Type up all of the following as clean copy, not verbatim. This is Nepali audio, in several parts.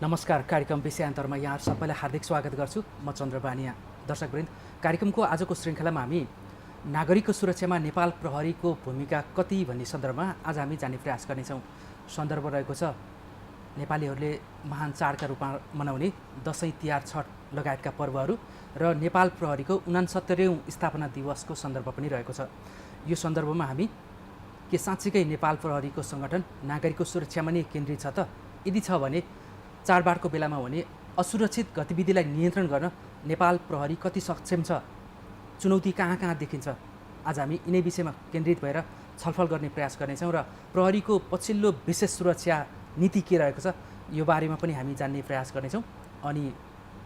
नमस्कार। कार्यक्रम विषयान्तरमा यहाँ सबैलाई हार्दिक स्वागत गर्छु। म चन्द्र बानिया। दर्शकवृन्द, कार्यक्रमको आजको श्रृङ्खलामा हामी नागरिकको सुरक्षामा नेपाल प्रहरीको भूमिका कति भन्ने सन्दर्भमा आज हामी जान्ने प्रयास गर्नेछौँ। सन्दर्भ रहेको छ नेपालीहरूले महान चाडका रूपमा मनाउने दसैँ, तिहार, छठ लगायतका पर्वहरू र नेपाल प्रहरीको 69औँ स्थापना दिवसको सन्दर्भ पनि रहेको छ। यो सन्दर्भमा हामी के साँच्चीकै नेपाल प्रहरीको सङ्गठन नागरिकको सुरक्षामा नै केन्द्रित छ त? यदि छ भने चाडबाडको बेलामा भने असुरक्षित गतिविधिलाई नियन्त्रण गर्न नेपाल प्रहरी कति सक्षम छ, चुनौती कहाँ कहाँ देखिन्छ, आज हामी यिनै विषयमा केन्द्रित भएर छलफल गर्ने प्रयास गर्नेछौँ र प्रहरीको पछिल्लो विशेष सुरक्षा नीति के रहेको छ यो बारेमा पनि हामी जान्ने प्रयास गर्नेछौँ। अनि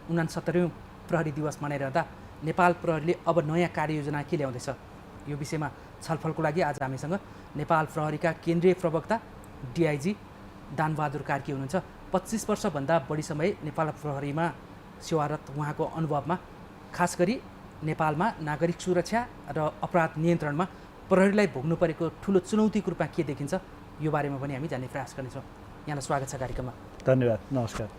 69औँ प्रहरी दिवस मनाइरहँदा नेपाल प्रहरीले अब नयाँ कार्ययोजना के ल्याउँदैछ, यो विषयमा छलफलको लागि आज हामीसँग नेपाल प्रहरीका केन्द्रीय प्रवक्ता डिआइजी दानबहादुर कार्की हुनुहुन्छ। 25 वर्षभन्दा बढी समय नेपाल प्रहरीमा सेवारत उहाँको अनुभवमा खास गरी नेपालमा नागरिक सुरक्षा र अपराध नियन्त्रणमा प्रहरीलाई भोग्नु परेको ठुलो चुनौतीको रूपमा के देखिन्छ यो बारेमा पनि हामी जान्ने प्रयास गर्नेछौँ। यहाँलाई स्वागत छ कार्यक्रममा। धन्यवाद। नमस्कार।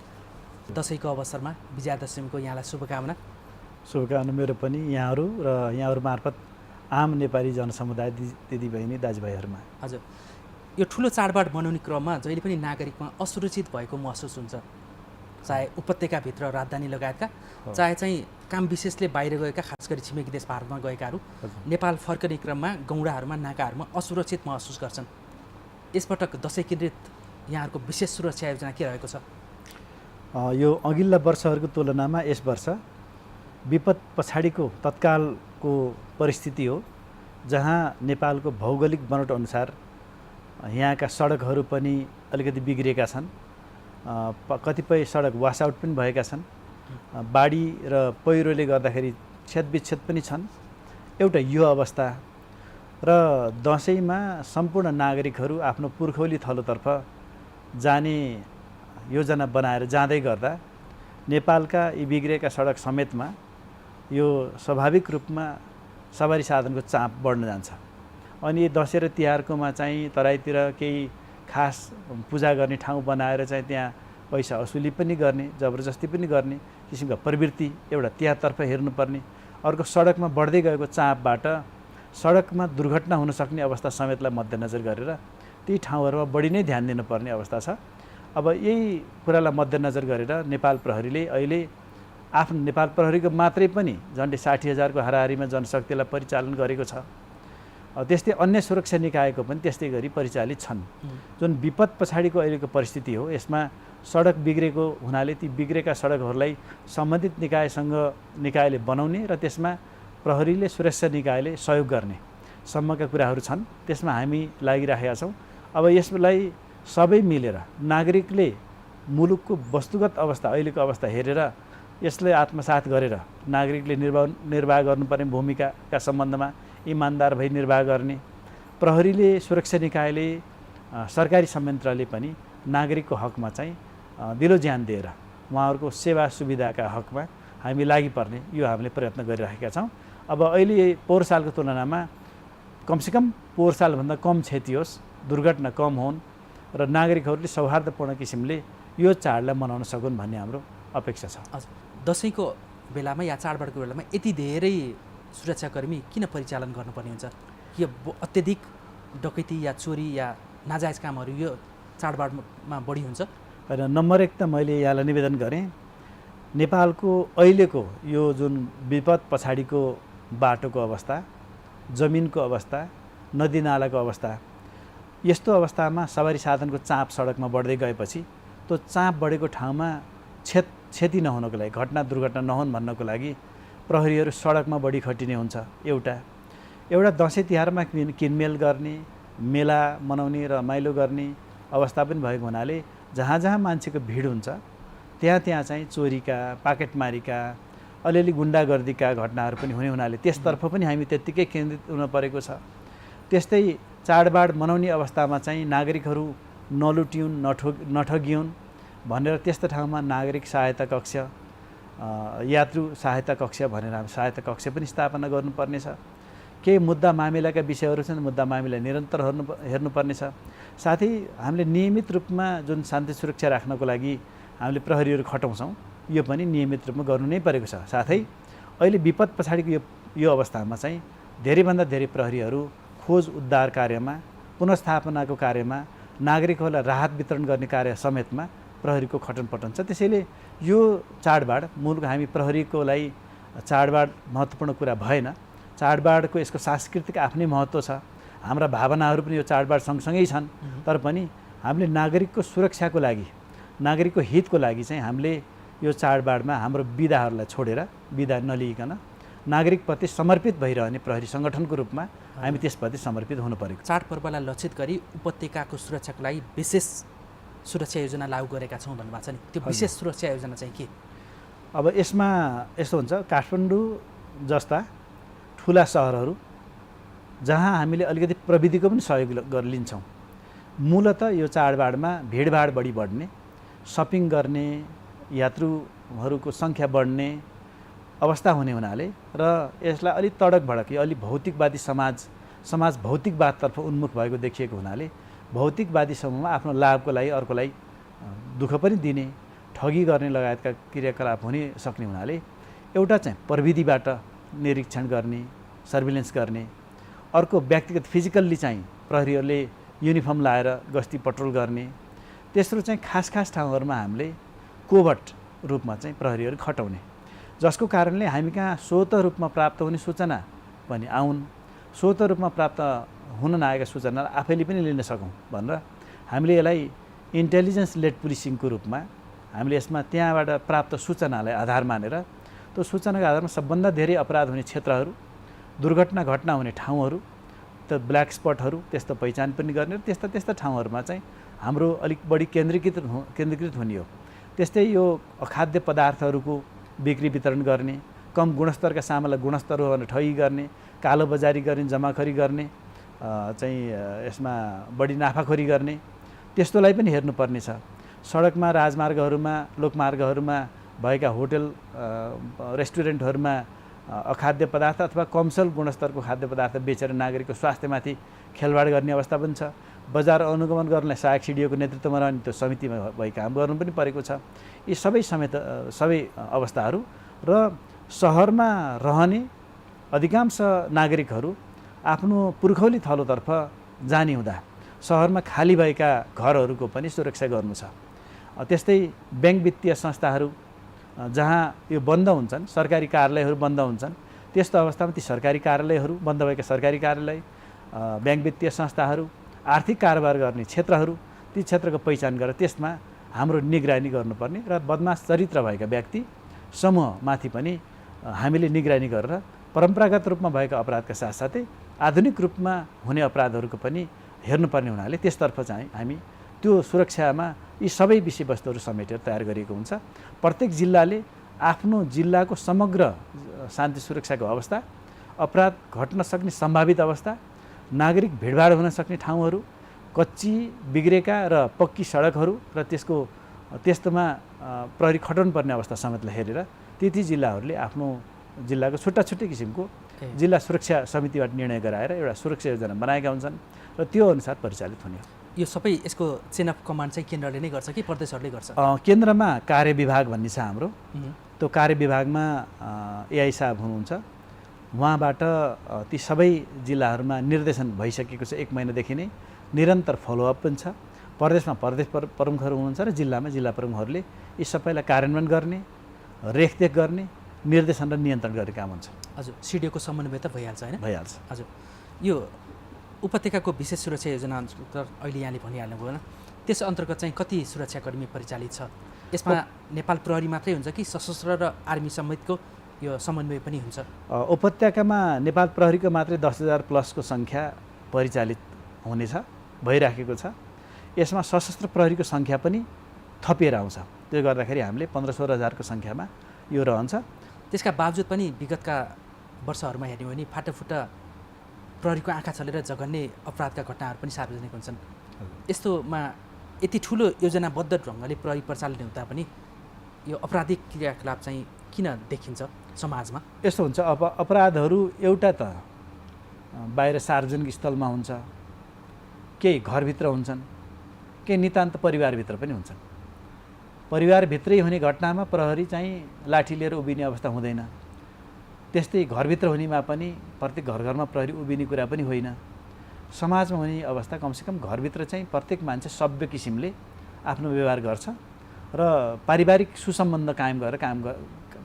दसैँको अवसरमा विजयादशमीको यहाँलाई शुभकामना। शुभकामना मेरो पनि यहाँहरू र यहाँहरू मार्फत आम नेपाली जनसमुदाय दिदीबहिनी दाजुभाइहरूमा। हजुर, यो ठुलो चाडबाड मनाउने क्रममा जहिले पनि नागरिकमा असुरक्षित भएको महसुस हुन्छ, चाहे उपत्यकाभित्र राजधानी लगायतका, चाहे चाहिँ काम विशेषले बाहिर गएका, खास गरी छिमेकी देश भारतमा गएकाहरू नेपाल फर्कने क्रममा गौँडाहरूमा, नाकाहरूमा असुरक्षित महसुस गर्छन्। यसपटक दसैँ केन्द्रित यहाँहरूको विशेष सुरक्षा योजना के रहेको छ? यो अघिल्ला वर्षहरूको तुलनामा यस वर्ष विपद पछाडिको तत्कालको परिस्थिति हो, जहाँ नेपालको भौगोलिक बनोट अनुसार यहाँका सडकहरू पनि अलिकति बिग्रिएका छन्, कतिपय सडक वासआउट पनि भएका छन्, बाढी र पहिरोले गर्दाखेरि क्षतविक्षत पनि छन्। एउटा यो अवस्था र दसैँमा सम्पूर्ण नागरिकहरू आफ्नो पुर्खौली थलोतर्फ जाने योजना बनाएर जाँदै गर्दा नेपालका यी बिग्रेका सडक समेतमा यो स्वाभाविक रूपमा सवारी साधनको चाप बढ्न जान्छ। अनि दसैँ र तिहारकोमा चाहिँ तराईतिर केही खास पूजा गर्ने ठाउँ बनाएर चाहिँ त्यहाँ पैसा असुली पनि गर्ने, जबरजस्ती पनि गर्ने किसिमका प्रवृत्ति एउटा त्यहाँतर्फ हेर्नुपर्ने, अर्को सडकमा बढ्दै गएको चापबाट सडकमा दुर्घटना हुन सक्ने अवस्था समेतलाई मध्यनजर गरेर ती ठाउँहरूमा बढी नै ध्यान दिनुपर्ने अवस्था छ। अब यही कुरालाई मध्यनजर गरेर नेपाल प्रहरीले अहिले आफ्नो नेपाल प्रहरीको मात्रै पनि झन्डै 60,000को हाराहारीमा जनशक्तिलाई परिचालन गरेको छ। त्यस्तै अन्य सुरक्षा निकायको पनि त्यस्तै गरी परिचालित छन्। जुन विपद पछाडिको अहिलेको परिस्थिति हो, यसमा सडक बिग्रेको हुनाले ती बिग्रेका सडकहरूलाई सम्बन्धित निकायले बनाउने र त्यसमा प्रहरीले सुरक्षा निकायले सहयोग गर्ने सम्मका कुराहरू छन्। त्यसमा हामी लागिरहेका छौँ। अब यसलाई सबै मिलेर नागरिकले मुलुकको वस्तुगत अवस्था, अहिलेको अवस्था हेरेर यसलाई आत्मसात गरेर नागरिकले निर्वाह गर्नुपर्ने भूमिकाका सम्बन्धमा इमान्दार भई निर्वाह गर्ने, प्रहरीले, सुरक्षा निकायले, सरकारी संयन्त्रले पनि नागरिकको हकमा चाहिँ दिलो ज्यान दिएर उहाँहरूको सेवा सुविधाका हकमा हामी लागिपर्ने यो हामीले प्रयत्न गरिरहेका छौँ। अब अहिले पोहोर सालको तुलनामा कमसेकम पोहोर सालभन्दा कम क्षति होस्, दुर्घटना कम हुन् र नागरिकहरूले सौहार्दपूर्ण किसिमले यो चाडलाई मनाउन सकुन् भन्ने हाम्रो अपेक्षा छ। हजुर, दसैँको बेलामा या चाडबाडको बेलामा यति धेरै सुरक्षाकर्मी किन परिचालन गर्नुपर्ने हुन्छ? यो अत्यधिक डकैती या चोरी या नाजायज कामहरू यो चाडबाडमा बढी हुन्छ? होइन, नम्बर 1 त मैले यहाँलाई निवेदन गरेँ, नेपालको अहिलेको यो जुन विपद पछाडिको बाटोको अवस्था, जमिनको अवस्था, नदीनालाको अवस्था, यस्तो अवस्थामा सवारी साधनको चाप सडकमा बढ्दै गएपछि त्यो चाप बढेको ठाउँमा क्षति नहुनको लागि, घटना दुर्घटना नहुन् भन्नको लागि प्रहरीहरू सडकमा बढी खटिने हुन्छ। एउटा दसैँ तिहारमा किनमेल गर्ने, मेला मनाउने, रमाइलो गर्ने अवस्था पनि भएको हुनाले जहाँ जहाँ मान्छेको भिड हुन्छ त्यहाँ चाहिँ चोरीका, पाकेटमारीका, अलिअलि गुन्डागर्दीका घटनाहरू पनि हुने हुनाले त्यसतर्फ पनि हामी त्यत्तिकै केन्द्रित हुन परेको छ। त्यस्तै चाडबाड मनाउने अवस्थामा चाहिँ नागरिकहरू नलुटियुन्, नठगियुन् भनेर त्यस्तो ठाउँमा नागरिक सहायता कक्ष, यात्रु सहायता कक्ष भनेर हामी सहायता कक्ष पनि स्थापना गर्नुपर्नेछ। केही मुद्दा मामिलाका विषयहरू छन्, मुद्दा मामिला निरन्तर हेर्नुपर्नेछ। साथै हामीले नियमित रूपमा जुन शान्ति सुरक्षा राख्नको लागि हामीले प्रहरीहरू खटाउँछौँ, यो पनि नियमित रूपमा गर्नु नै परेको छ। साथै अहिले विपद पछाडिको यो अवस्थामा चाहिँ धेरैभन्दा धेरै प्रहरीहरू खोज उद्धार कार्यमा, पुनर्स्थापनाको कार्यमा, नागरिकहरूलाई राहत वितरण गर्ने कार्य समेतमा प्रहरीको खटनपटन छ। त्यसैले यो चाडबाड मूलको हामी प्रहरीको लागि चाडबाड महत्त्वपूर्ण कुरा भएन। चाडबाडको यसको सांस्कृतिक आफ्नै महत्त्व छ। हाम्रा भावनाहरू पनि यो चाडबाड सँगसँगै छन्। तर पनि हामीले नागरिकको सुरक्षाको लागि, नागरिकको हितको लागि चाहिँ हामीले यो चाडबाडमा हाम्रो विधाहरूलाई छोडेर, विधा नलिइकन नागरिकप्रति समर्पित भइरहने प्रहरी सङ्गठनको रूपमा हामी त्यसप्रति समर्पित हुनु परेको। चाडपर्वलाई लक्षित गरी उपत्यकाको सुरक्षाको लागि विशेष सुरक्षा योजना लागू गरेका छौँ भन्नुभएको छ नि, त्यो विशेष सुरक्षा योजना चाहिँ के? अब यसमा यस्तो हुन्छ, काठमाडौँ जस्ता ठुला सहरहरू जहाँ हामीले अलिकति प्रविधिको पनि सहयोग लिन्छौँ, मूलतः यो चाडबाडमा भिडभाड बढी बढ्ने, सपिङ गर्ने, यात्रुहरूको सङ्ख्या बढ्ने अवस्था हुने हुनाले र यसलाई अलिक तडक भडक, यो अलिक भौतिकवादी समाज भौतिकवादतर्फ उन्मुख भएको देखिएको हुनाले भौतिकवादी समूहमा आफ्नो लाभको लागि अर्कोलाई दुःख पनि दिने, ठगी गर्ने लगायतका क्रियाकलाप हुने सक्ने हुनाले एउटा चाहिँ प्रविधिबाट निरीक्षण गर्ने, सर्भिलेन्स गर्ने, अर्को व्यक्तिगत फिजिकल्ली चाहिँ प्रहरीहरूले युनिफर्म लाएर गस्ती पट्रोल गर्ने, तेस्रो चाहिँ खास ठाउँहरूमा हामीले कोभर्ट रूपमा चाहिँ प्रहरीहरू खटाउने, जसको कारणले हामी कहाँ स्वतः रूपमा प्राप्त हुने सूचना पनि आउन्, स्वतः रूपमा प्राप्त हुन नआएका सूचना आफैले पनि लिन सकौँ भनेर हामीले यसलाई इन्टेलिजेन्स लेड पुलिसिङको रूपमा हामीले यसमा त्यहाँबाट प्राप्त सूचनालाई आधार मानेर त्यो सूचनाको आधारमा सबभन्दा धेरै अपराध हुने क्षेत्रहरू, घटना हुने ठाउँहरू, त ब्ल्याक स्पटहरू त्यस्तो पहिचान पनि गर्ने र त्यस्ता ठाउँहरूमा चाहिँ हाम्रो अलिक बढी केन्द्रीकृत हुने हो। त्यस्तै यो अखाद्य पदार्थहरूको बिक्री वितरण गर्ने, कम गुणस्तरका सामानलाई गुणस्तर हो भनेर ठगी गर्ने, कालो बजारी गर्ने, जमाखोरी गर्ने, चाहिँ यसमा बढी नाफाखोरी गर्ने, त्यस्तोलाई पनि हेर्नुपर्ने छ। सडकमा, राजमार्गहरूमा, लोकमार्गहरूमा भएका होटल रेस्टुरेन्टहरूमा अखाद्य पदार्थ अथवा कमसल गुणस्तरको खाद्य पदार्थ बेचेर नागरिकको स्वास्थ्यमाथि खेलवाड गर्ने अवस्था पनि छ। बजार अनुगमन गर्नलाई सहायक सिडिओको नेतृत्वमा रहने त्यो समितिमा भई काम गर्नु पनि परेको छ। यी सबै अवस्थाहरू र सहरमा रहने अधिकांश नागरिकहरू आफ्नो पुर्खौली थलोतर्फ जाने हुँदा सहरमा खाली भएका घरहरूको पनि सुरक्षा गर्नु छ। त्यस्तै ब्याङ्क वित्तीय संस्थाहरू जहाँ यो बन्द हुन्छन्, सरकारी कार्यालयहरू बन्द हुन्छन्, त्यस्तो अवस्थामा ती सरकारी कार्यालयहरू, बन्द भएका सरकारी कार्यालय, ब्याङ्क वित्तीय संस्थाहरू, आर्थिक कारोबार गर्ने क्षेत्रहरू, ती क्षेत्रको पहिचान गरेर त्यसमा हाम्रो निगरानी गर्नुपर्ने र बदमाश चरित्र भएका व्यक्ति समूहमाथि पनि हामीले निगरानी गरेर परम्परागत रूपमा भएका अपराधका साथसाथै आधुनिक रूपमा हुने अपराधहरूको पनि हेर्नुपर्ने हुनाले त्यसतर्फ चाहिँ हामी त्यो सुरक्षामा यी सबै विषयवस्तुहरू समेटेर तयार गरिएको हुन्छ। प्रत्येक जिल्लाले आफ्नो जिल्लाको समग्र शान्ति सुरक्षाको अवस्था, अपराध घट्न सक्ने सम्भावित अवस्था, नागरिक भिडभाड हुन सक्ने ठाउँहरू, कच्ची बिग्रेका र पक्की सडकहरू र त्यस्तोमा प्रहरी खटाउनु पर्ने अवस्था समेतलाई हेरेर ती जिल्लाहरूले आफ्नो जिल्लाको छुट्टा किसिमको जिल्ला सुरक्षा समितिबाट निर्णय गराएर एउटा सुरक्षा योजना बनाएका हुन्छन् र त्यो अनुसार परिचालित हुने हो। यो सबै यसको चेन अफ कमान्ड चाहिँ केन्द्रले नै गर्छ कि प्रदेशहरूले गर्छ? केन्द्रमा कार्य विभाग भन्ने छ हाम्रो। त्यो कार्य विभागमा एआई साहब हुनुहुन्छ, उहाँबाट ती सबै जिल्लाहरूमा निर्देशन भइसकेको छ। 1 महिनादेखि नै निरन्तर फलोअप पनि छ। प्रदेशमा प्रदेश प्रमुखहरू हुनुहुन्छ र जिल्लामा जिल्ला प्रमुखहरूले यी सबैलाई कार्यान्वयन गर्ने, रेखदेख गर्ने, निर्देशन र नियन्त्रण गर्ने काम हुन्छ। हजुर, सिडिओको समन्वय त भइहाल्छ होइन? भइहाल्छ। हजुर, यो उपत्यकाको विशेष सुरक्षा योजना अन्तर्गत अहिले यहाँले भनिहाल्नुभयो होइन, त्यस अन्तर्गत चाहिँ कति सुरक्षाकर्मी परिचालित छ? यसमा नेपाल प्रहरी मात्रै हुन्छ कि सशस्त्र र आर्मी समेतको यो समन्वय पनि हुन्छ? उपत्यकामा नेपाल प्रहरीको मात्रै 10,000 प्लसको सङ्ख्या परिचालित हुनेछ, भइराखेको छ। यसमा सशस्त्र प्रहरीको सङ्ख्या पनि थपिएर आउँछ। त्यो गर्दाखेरि हामीले 15-16 हजारको सङ्ख्यामा यो रहन्छ। त्यसका बावजुद पनि विगतका वर्षहरूमा हेर्ने हो भने फाटाफुट्टा प्रहरीको आँखा छलेर जघन्य अपराधका घटनाहरू पनि सार्वजनिक हुन्छन्। यस्तोमा यति ठुलो योजनाबद्ध ढङ्गले प्रहरी परिचालन हुँदा पनि यो अपराधिक क्रियाकलाप चाहिँ किन देखिन्छ समाजमा? यस्तो हुन्छ, अपराधहरू एउटा त बाहिर सार्वजनिक स्थलमा हुन्छ, केही घरभित्र हुन्छन्, केही नितान्त परिवारभित्र पनि हुन्छन्। परिवारभित्रै हुने घटनामा प्रहरी चाहिँ लाठी लिएर उभिने अवस्था हुँदैन। त्यस्तै घरभित्र हुनेमा पनि प्रत्येक घरमा प्रहरी उभिने कुरा पनि होइन। समाजमा हुने अवस्था कमसेकम घरभित्र चाहिँ प्रत्येक मान्छे सभ्य किसिमले आफ्नो व्यवहार गर्छ र पारिवारिक सुसम्बन्ध कायम गरेर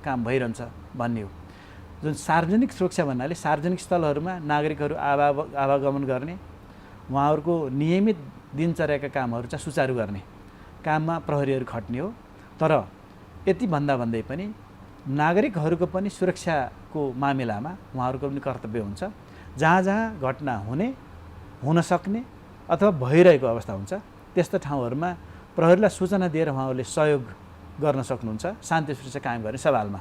काम भइरहन्छ भन्ने हो। जुन सार्वजनिक सुरक्षा भन्नाले सार्वजनिक स्थलहरूमा नागरिकहरू आवागमन गर्ने, उहाँहरूको नियमित दिनचर्याका कामहरू चाहिँ सुचारू गर्ने काममा प्रहरीहरू खट्ने हो। तर यति भन्दै पनि नागरिकहरूको पनि सुरक्षाको मामिलामा उहाँहरूको पनि कर्तव्य हुन्छ। जहाँ जहाँ घटना हुन सक्ने अथवा भइरहेको अवस्था हुन्छ त्यस्ता ठाउँहरूमा प्रहरीलाई सूचना दिएर उहाँहरूले सहयोग गर्न सक्नुहुन्छ शान्ति सुरक्षा कायम गर्ने सवालमा।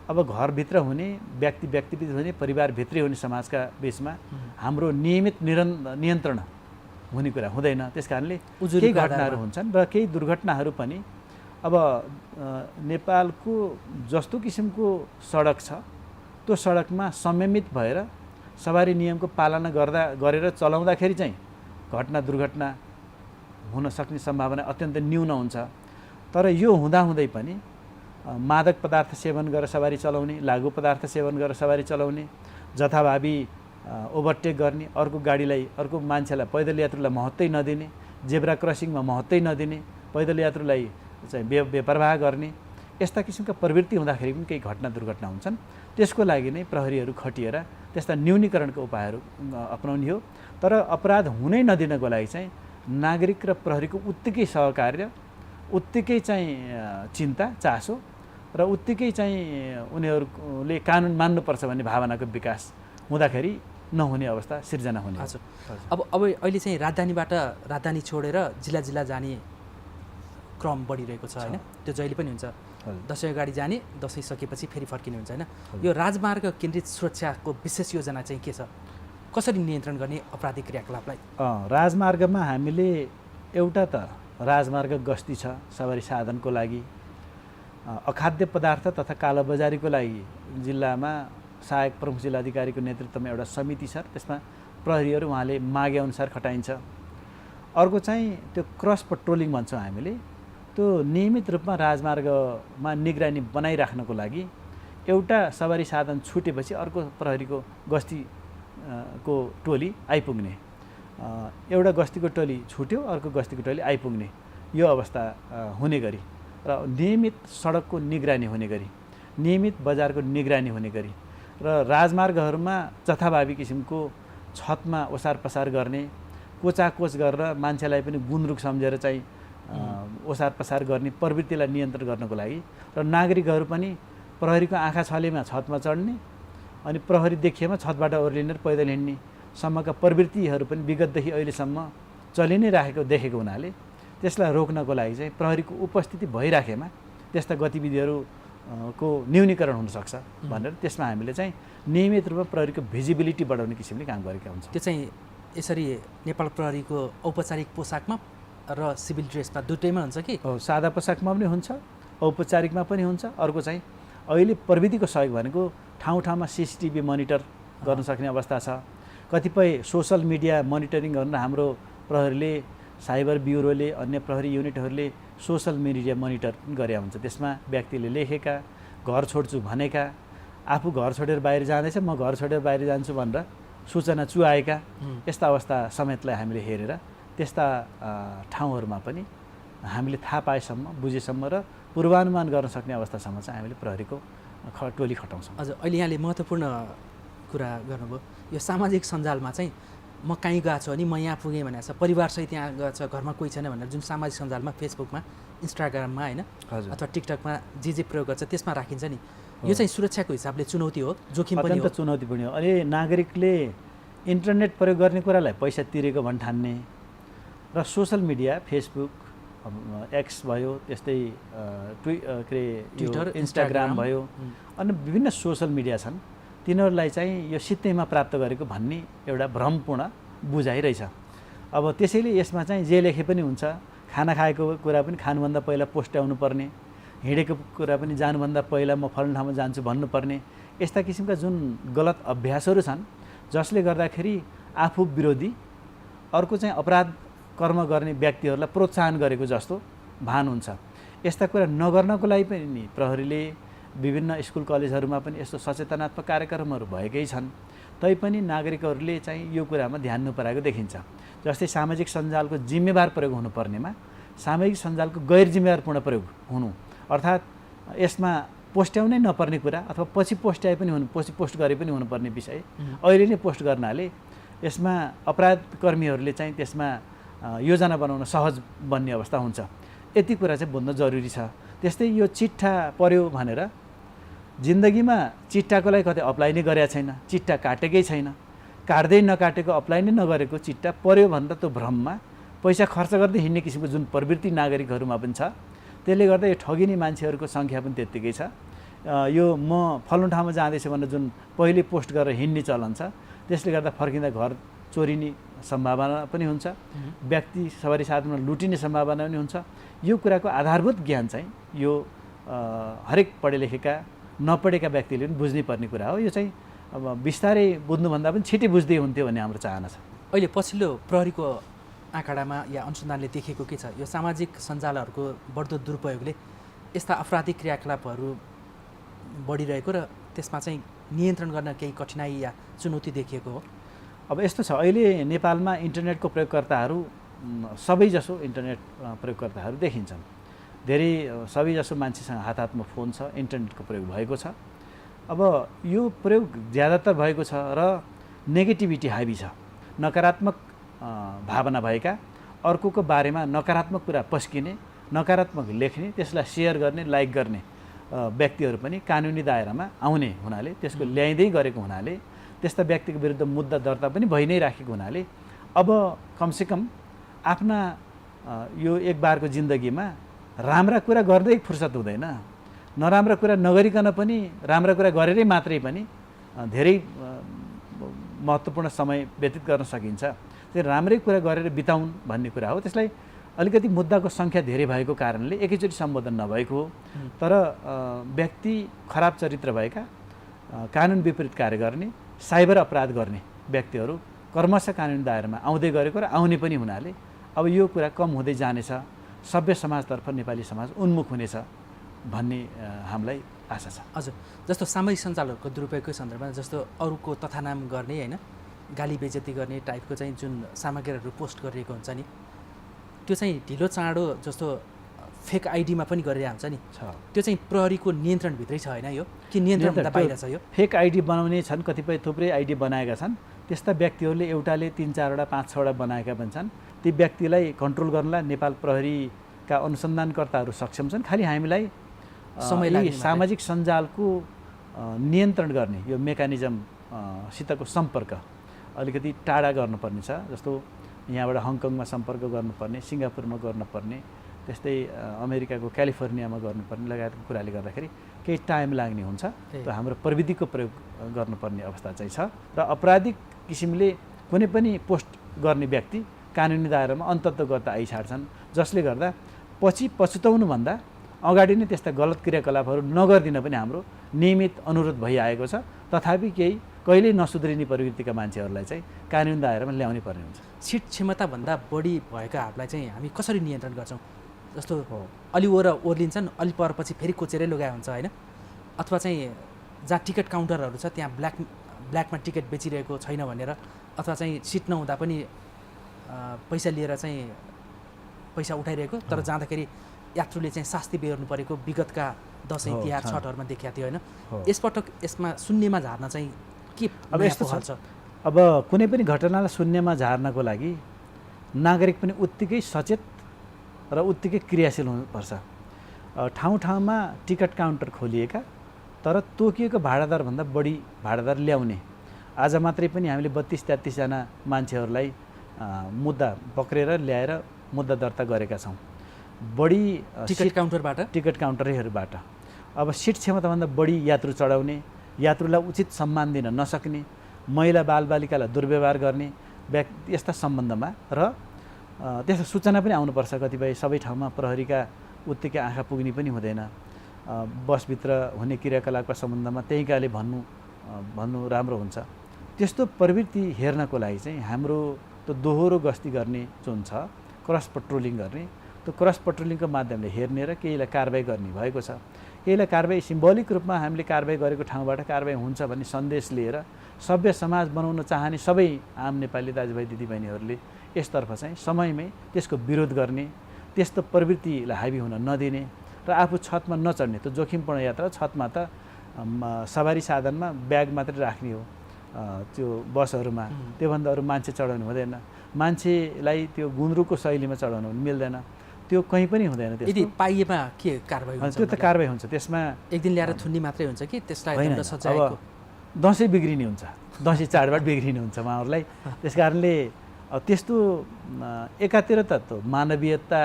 अब घरभित्र हुने व्यक्तिबिच हुने परिवारभित्रै हुने समाजका बिचमा हाम्रो नियमित नियन्त्रण हुने कुरा हुँदैन। त्यस कारणले केही घटनाहरू हुन्छन् र केही दुर्घटनाहरू पनि अब नेपालको जस्तो किसिमको सडक छ त्यो सडकमा संयमित भएर सवारी नियमको पालना गरेर चलाउँदाखेरि चाहिँ दुर्घटना हुन सक्ने सम्भावना अत्यन्त न्यून हुन्छ। तर यो हुँदाहुँदै पनि मादक पदार्थ सेवन गरेर सवारी चलाउने, लागु पदार्थ सेवन गरेर सवारी चलाउने, जथाभावी ओभरटेक गर्ने, अर्को मान्छेलाई पैदल यात्रुलाई महत्त्वै नदिने, जेब्रा क्रसिङमा महत्त्वै नदिने, पैदल यात्रुलाई चाहिँ बेपरवाह गर्ने, यस्ता किसिमका प्रवृत्ति हुँदाखेरि पनि केही दुर्घटना हुन्छन्। त्यसको लागि नै प्रहरीहरू खटिएर त्यस्ता न्यूनीकरणका उपायहरू अपनाउने हो। तर अपराध हुनै नदिनको लागि चाहिँ नागरिक र प्रहरीको उत्तिकै सहकार्य, उत्तिकै चाहिँ चिन्ता चासो र उत्तिकै चाहिँ उनीहरूले कानुन मान्नुपर्छ भन्ने भावनाको विकास हुँदाखेरि नहुने अवस्था सिर्जना हुने। हजुर, अब अहिले चाहिँ राजधानी छोडेर जिल्ला जाने क्रम बढिरहेको छ होइन? त्यो जहिले पनि हुन्छ। दसैँ अगाडि जाने, दसैँ सकेपछि फेरि फर्किने हुन्छ होइन? यो राजमार्ग केन्द्रित सुरक्षाको विशेष योजना चाहिँ के छ? कसरी नियन्त्रण गर्ने अपराधिक क्रियाकलापलाई? राजमार्गमा हामीले एउटा त राजमार्ग गस्ती छ सवारी साधनको लागि, अखाद्य पदार्थ तथा कालोबजारीको लागि जिल्लामा सहायक प्रमुख जिल्लाधिकारीको नेतृत्वमा एउटा समिति छ। त्यसमा प्रहरीहरू उहाँले मागे अनुसार खटाइन्छ। अर्को चाहिँ त्यो क्रस पेट्रोलिङ भन्छौँ हामीले, त्यो नियमित रूपमा राजमार्गमा निगरानी बनाइराख्नको लागि एउटा सवारी साधन छुटेपछि अर्को प्रहरीको गस्तीको टोली आइपुग्ने, एउटा गस्तीको टोली छुट्यो अर्को गस्तीको टोली आइपुग्ने, यो अवस्था हुने गरी र नियमित सडकको निगरानी हुने गरी, नियमित बजारको निगरानी हुने गरी र राजमार्गहरूमा जथाभावी किसिमको छतमा ओसार पसार गर्ने, कोचाकोच गरेर मान्छेलाई पनि गुन्द्रुक सम्झेर चाहिँ ओसार पसार गर्ने प्रवृत्तिलाई नियन्त्रण गर्नको लागि र नागरिकहरू पनि प्रहरीको आँखा छलेमा छतमा चढ्ने अनि प्रहरी देखिएमा छतबाट ओर्लिने पैदल हिँड्ने सम्मका प्रवृत्तिहरू पनि विगतदेखि अहिलेसम्म चलि नै राखेको देखेको हुनाले त्यसलाई रोक्नको लागि चाहिँ प्रहरीको उपस्थिति भइराखेमा त्यस्ता गतिविधिहरूको न्यूनीकरण हुनसक्छ भनेर त्यसमा हामीले चाहिँ नियमित रूपमा प्रहरीको भिजिबिलिटी बढाउने किसिमले काम गरेका हुन्छौँ। त्यो चाहिँ यसरी नेपाल प्रहरीको औपचारिक पोसाकमा र सिभिल ड्रेसमा दुटैमा हुन्छ कि? सादा पोसाकमा पनि हुन्छ, औपचारिकमा पनि हुन्छ। अर्को चाहिँ अहिले प्रविधिको सहयोग भनेको ठाउँ सिसिटिभी मोनिटर गर्न सक्ने अवस्था छ। कतिपय सोसल मिडिया मोनिटरिङ गर्न हाम्रो प्रहरीले, साइबर ब्युरोले, अन्य प्रहरी युनिटहरूले सोसल मिडिया मोनिटर गरे हुन्छ। त्यसमा व्यक्तिले लेखेका, घर छोड्छु भनेका, आफू घर छोडेर बाहिर जाँदैछ, म घर छोडेर बाहिर जान्छु भनेर सूचना चुहाएका, यस्ता अवस्था समेतलाई हामीले हेरेर त्यस्ता ठाउँहरूमा पनि हामीले थाहा पाएसम्म, बुझेसम्म र पूर्वानुमान गर्न सक्ने अवस्थासम्म चाहिँ हामीले प्रहरीको टोली खटाउँछौँ। हजुर, अहिले यहाँले महत्त्वपूर्ण कुरा गर्नुभयो। यो सामाजिक सञ्जालमा चाहिँ म कहीँ गएको छु अनि म यहाँ पुगेँ भनेको छ, परिवारसहित यहाँ गएको छ, घरमा कोही छैन भनेर जुन सामाजिक सञ्जालमा फेसबुकमा, इन्स्टाग्राममा होइन अथवा टिकटकमा जे प्रयोग गर्छ त्यसमा राखिन्छ नि, यो चाहिँ सुरक्षाको हिसाबले चुनौती हो, जोखिम पनि हो। अत्यन्त चुनौतीपूर्ण हो। अनि नागरिकले इन्टरनेट प्रयोग गर्ने कुरालाई पैसा तिरेको भन्ठान्ने र सोसल मिडिया, फेसबुक, एक्स भयो, त्यस्तै ट्विटर, इन्स्टाग्राम भयो, अनि विभिन्न सोसल मिडिया छन्, तिनीहरूलाई चाहिँ यो सित्तैमा प्राप्त गरेको भन्ने एउटा भ्रमपूर्ण बुझाइरहेछ। अब त्यसैले यसमा चाहिँ जे लेखे पनि हुन्छ, खाना खाएको कुरा पनि खानुभन्दा पहिला पोस्ट्याउनु पर्ने, हिँडेको कुरा पनि जानुभन्दा पहिला म फलाना ठाउँमा जान्छु भन्नुपर्ने, यस्ता किसिमका जुन गलत अभ्यासहरू छन् जसले गर्दाखेरि आफू विरोधी अर्को चाहिँ अपराध कर्म गर्ने व्यक्तिहरूलाई प्रोत्साहन गरेको जस्तो भान हुन्छ। यस्ता कुरा नगर्नको लागि पनि प्रहरीले विभिन्न स्कुल कलेजहरूमा पनि यस्तो सचेतनात्मक कार्यक्रमहरू भएकै छन्। तैपनि नागरिकहरूले चाहिँ यो कुरामा ध्यान नपुर्याएको देखिन्छ। जस्तै सामाजिक सञ्जालको जिम्मेवार प्रयोग हुनुपर्नेमा सामाजिक सञ्जालको गैर जिम्मेवारपूर्ण प्रयोग हुनु, अर्थात् यसमा पोस्ट्याउनै नपर्ने कुरा अथवा पछि पोस्ट्याए पनि पछि पोस्ट गरे पनि हुनुपर्ने विषय अहिले नै पोस्ट गर्नाले यसमा अपराधकर्मीहरूले चाहिँ त्यसमा योजना बनाउन सहज बन्ने अवस्था हुन्छ। यति कुरा चाहिँ बुझ्न जरुरी छ। त्यस्तै यो चिट्ठा पर्यो भनेर जिन्दगीमा चिट्ठाको लागि कतै अप्लाई नै गरेका छैन, चिट्ठा काटेकै छैन, काट्दै नकाटेको अप्लाई नै नगरेको चिट्ठा पर्यो भनेर त्यो भ्रममा पैसा खर्च गर्दै हिँड्ने किसिमको जुन प्रवृत्ति नागरिकहरूमा पनि छ, त्यसले गर्दा यो ठगिने मान्छेहरूको सङ्ख्या पनि त्यत्तिकै छ। यो म फल्नु ठाउँमा जाँदैछु भनेर जुन पहिले पोस्ट गरेर हिँड्ने चलन छ, त्यसले गर्दा फर्किँदा घर चोरिने सम्भावना पनि हुन्छ, व्यक्ति सवारी साधनमा लुटिने सम्भावना पनि हुन्छ। यो कुराको आधारभूत ज्ञान चाहिँ यो हरेक पढे लेखेका नपढेका व्यक्तिले पनि बुझ्नै पर्ने कुरा हो। यो चाहिँ अब बिस्तारै बुझ्नुभन्दा पनि छिटै बुझ्दै हुन्थ्यो भन्ने हाम्रो चाहना छ। अहिले पछिल्लो प्रहरीको आँकडामा या अनुसन्धानले देखेको के छ? यो सामाजिक सञ्जालहरूको बढ्दो दुरुपयोगले यस्ता आपराधिक क्रियाकलापहरू बढिरहेको र त्यसमा चाहिँ नियन्त्रण गर्न केही कठिनाई या चुनौती देखिएको हो? अब यस्तो छ, अहिले नेपालमा इन्टरनेटको प्रयोगकर्ताहरू सबैजसो इन्टरनेट प्रयोगकर्ताहरू देखिन्छन्। धेरै सबैजसो मान्छेसँग हातमा फोन छ, इन्टरनेटको प्रयोग भएको छ। अब यो प्रयोग ज्यादातर भएको छ र नेगेटिभिटी हाबी छ। नकारात्मक भावना भएका, अर्कोको बारेमा नकारात्मक कुरा पस्किने, नकारात्मक लेख्ने, त्यसलाई सेयर गर्ने, लाइक गर्ने व्यक्तिहरू पनि कानुनी दायरामा आउने हुनाले, त्यसको ल्याइँदै गरेको हुनाले, त्यस्ता व्यक्तिको विरुद्ध मुद्दा दर्ता पनि भइ नै राखेको हुनाले अब कमसेकम आफ्ना यो एक बारको जिन्दगीमा राम्रा कुरा गर्दै फुर्सद हुँदैन, नराम्रा कुरा नगरिकन पनि राम्रा कुरा गरेरै मात्रै पनि धेरै महत्त्वपूर्ण समय व्यतीत गर्न सकिन्छ। त्यो राम्रै कुरा गरेर बिताउन् भन्ने कुरा हो। त्यसलाई अलिकति मुद्दाको सङ्ख्या धेरै भएको कारणले एकैचोटि सम्बोधन नभएको हो। तर व्यक्ति खराब चरित्र भएका, कानुन विपरीत कार्य गर्ने, साइबर अपराध गर्ने व्यक्तिहरू क्रमशः कानुनी दायरामा आउँदै गरेको र आउने पनि हुनाले अब यो कुरा कम हुँदै जानेछ, सभ्य समाजतर्फ नेपाली समाज उन्मुख हुनेछ भन्ने हामीलाई आशा छ। हजुर, जस्तो सामाजिक सञ्जालहरूको दुरुपयोगको सन्दर्भमा जस्तो अरूको तथानाम गर्ने, होइन, गाली बेइज्जती गर्ने टाइपको चाहिँ जुन सामग्रीहरू पोस्ट गरिएको हुन्छ नि, त्यो चाहिँ ढिलो चाँडो जस्तो फेक आइडीमा पनि गरिरहेको हुन्छ नि, त्यो चाहिँ प्रहरीको नियन्त्रणभित्रै छ होइन? यो कि नियन्त्रणभन्दा बाहिर छ? यो फेक आइडी बनाउने छन्, कतिपय थुप्रै आइडी बनाएका छन्। त्यस्ता व्यक्तिहरूले एउटाले 3-4वटा 5-6वटा बनाएका पनि छन्। ती व्यक्तिलाई कन्ट्रोल गर्नलाई नेपाल प्रहरीका अनुसन्धानकर्ताहरू सक्षम छन्। खालि हामीलाई सामाजिक सञ्जालको नियन्त्रण गर्ने यो मेकानिजमसितको सम्पर्क अलिकति टाढा गर्नुपर्ने छ। जस्तो यहाँबाट हङकङमा सम्पर्क गर्नुपर्ने, सिङ्गापुरमा गर्नुपर्ने, त्यस्तै अमेरिकाको क्यालिफोर्नियामा गर्नुपर्ने लगायतको कुराले गर्दाखेरि केही टाइम लाग्ने हुन्छ। त हाम्रो प्रविधिको प्रयोग गर्नुपर्ने अवस्था चाहिँ छ र अपराधिक किसिमले कुनै पनि पोस्ट गर्ने व्यक्ति कानुनी दायरामा अन्तत्वगत आइछाड्छन्, जसले गर्दा पछुताउनुभन्दा अगाडि नै त्यस्ता गलत क्रियाकलापहरू नगरिदिन पनि हाम्रो नियमित अनुरोध भइआएको छ। तथापि केही कहिल्यै नसुध्रिने प्रवृत्तिका मान्छेहरूलाई चाहिँ कानुनी दायरामा ल्याउनै पर्ने हुन्छ। सिट क्षमताभन्दा बढी भएकाहरूलाई चाहिँ हामी कसरी नियन्त्रण गर्छौँ? जस्तो अलि ओर ओर्लिन्छन्, अलि परपछि फेरि कोचेरै लगाए हुन्छ होइन? अथवा चाहिँ जहाँ टिकट काउन्टरहरू छ त्यहाँ ब्ल्याकमा टिकट बेचिरहेको छैन भनेर, अथवा चाहिँ सिट नहुँदा पनि पैसा लिएर चाहिँ पैसा उठाइरहेको, तर जाँदाखेरि यात्रुले चाहिँ शास्ति बेहोर्नु परेको विगतका दसैँ तिहार छठहरूमा देखिएको थियो होइन? यसपटक यसमा शून्यमा झार्न चाहिँ के अब यस्तो छ, अब कुनै पनि घटनालाई शून्यमा झार्नको लागि नागरिक पनि उत्तिकै सचेत र उत्तिकै क्रियाशील हुनुपर्छ। ठाउँ ठाउँमा टिकट काउन्टर खोलिएका तर तोकिएको भाडादारभन्दा बढी भाडादार ल्याउने, आज मात्रै पनि हामीले 32-33जना मान्छेहरूलाई मुद्दा पक्रेर ल्याएर मुद्दा दर्ता गरेका छौँ। बढी टिकट काउन्टरैहरूबाट अब सिट क्षमताभन्दा बढी यात्रु चढाउने, यात्रुलाई उचित सम्मान दिन नसक्ने, महिला बालबालिकालाई दुर्व्यवहार गर्ने व्यक्ति, यस्ता सम्बन्धमा र त्यस्तो सूचना पनि आउनुपर्छ। कतिपय सबै ठाउँमा प्रहरीका उत्तिकै आँखा पुग्ने पनि हुँदैन। बसभित्र हुने क्रियाकलापका सम्बन्धमा त्यहीँकाले भन्नु राम्रो हुन्छ। त्यस्तो प्रवृत्ति हेर्नको लागि चाहिँ हाम्रो त्यो दोहोरो गस्ती गर्ने जुन छ, क्रस पेट्रोलिङ गर्ने, त्यो क्रस पेट्रोलिङको माध्यमले हेर्ने र केहीलाई कारबाही गर्ने भएको छ। केहीलाई कारबाही सिम्बोलिक रूपमा हामीले कारबाही गरेको ठाउँबाट कारबाही हुन्छ भन्ने सन्देश लिएर सभ्य समाज बनाउन चाहने सबै आम नेपाली दाजुभाइ दिदीबहिनीहरूले यसतर्फ चाहिँ समयमै त्यसको विरोध गर्ने, त्यस्तो प्रवृत्तिलाई हाबी हुन नदिने र आफू छतमा नचढ्ने। त्यो जोखिमपूर्ण यात्रा छतमा त सवारी साधनमा ब्याग मात्रै राख्ने हो त्यो बसहरूमा, त्योभन्दा अरू मान्छे चढाउनु हुँदैन, मान्छेलाई त्यो गुन्द्रुकको शैलीमा चढाउनु मिल्दैन, त्यो कहीँ पनि हुँदैन। यदि पाइएमा के कारबाही हुन्छ? त्यो त कारबाही हुन्छ, त्यसमा एक दिन ल्याएर थुन्नी मात्रै हुन्छ कि त्यसलाई सजायको? दसैँ बिग्रिने हुन्छ, दसैँ चाडबाड बिग्रिने हुन्छ उहाँहरूलाई। त्यस कारणले त्यस्तो एकातिर त मानवीयता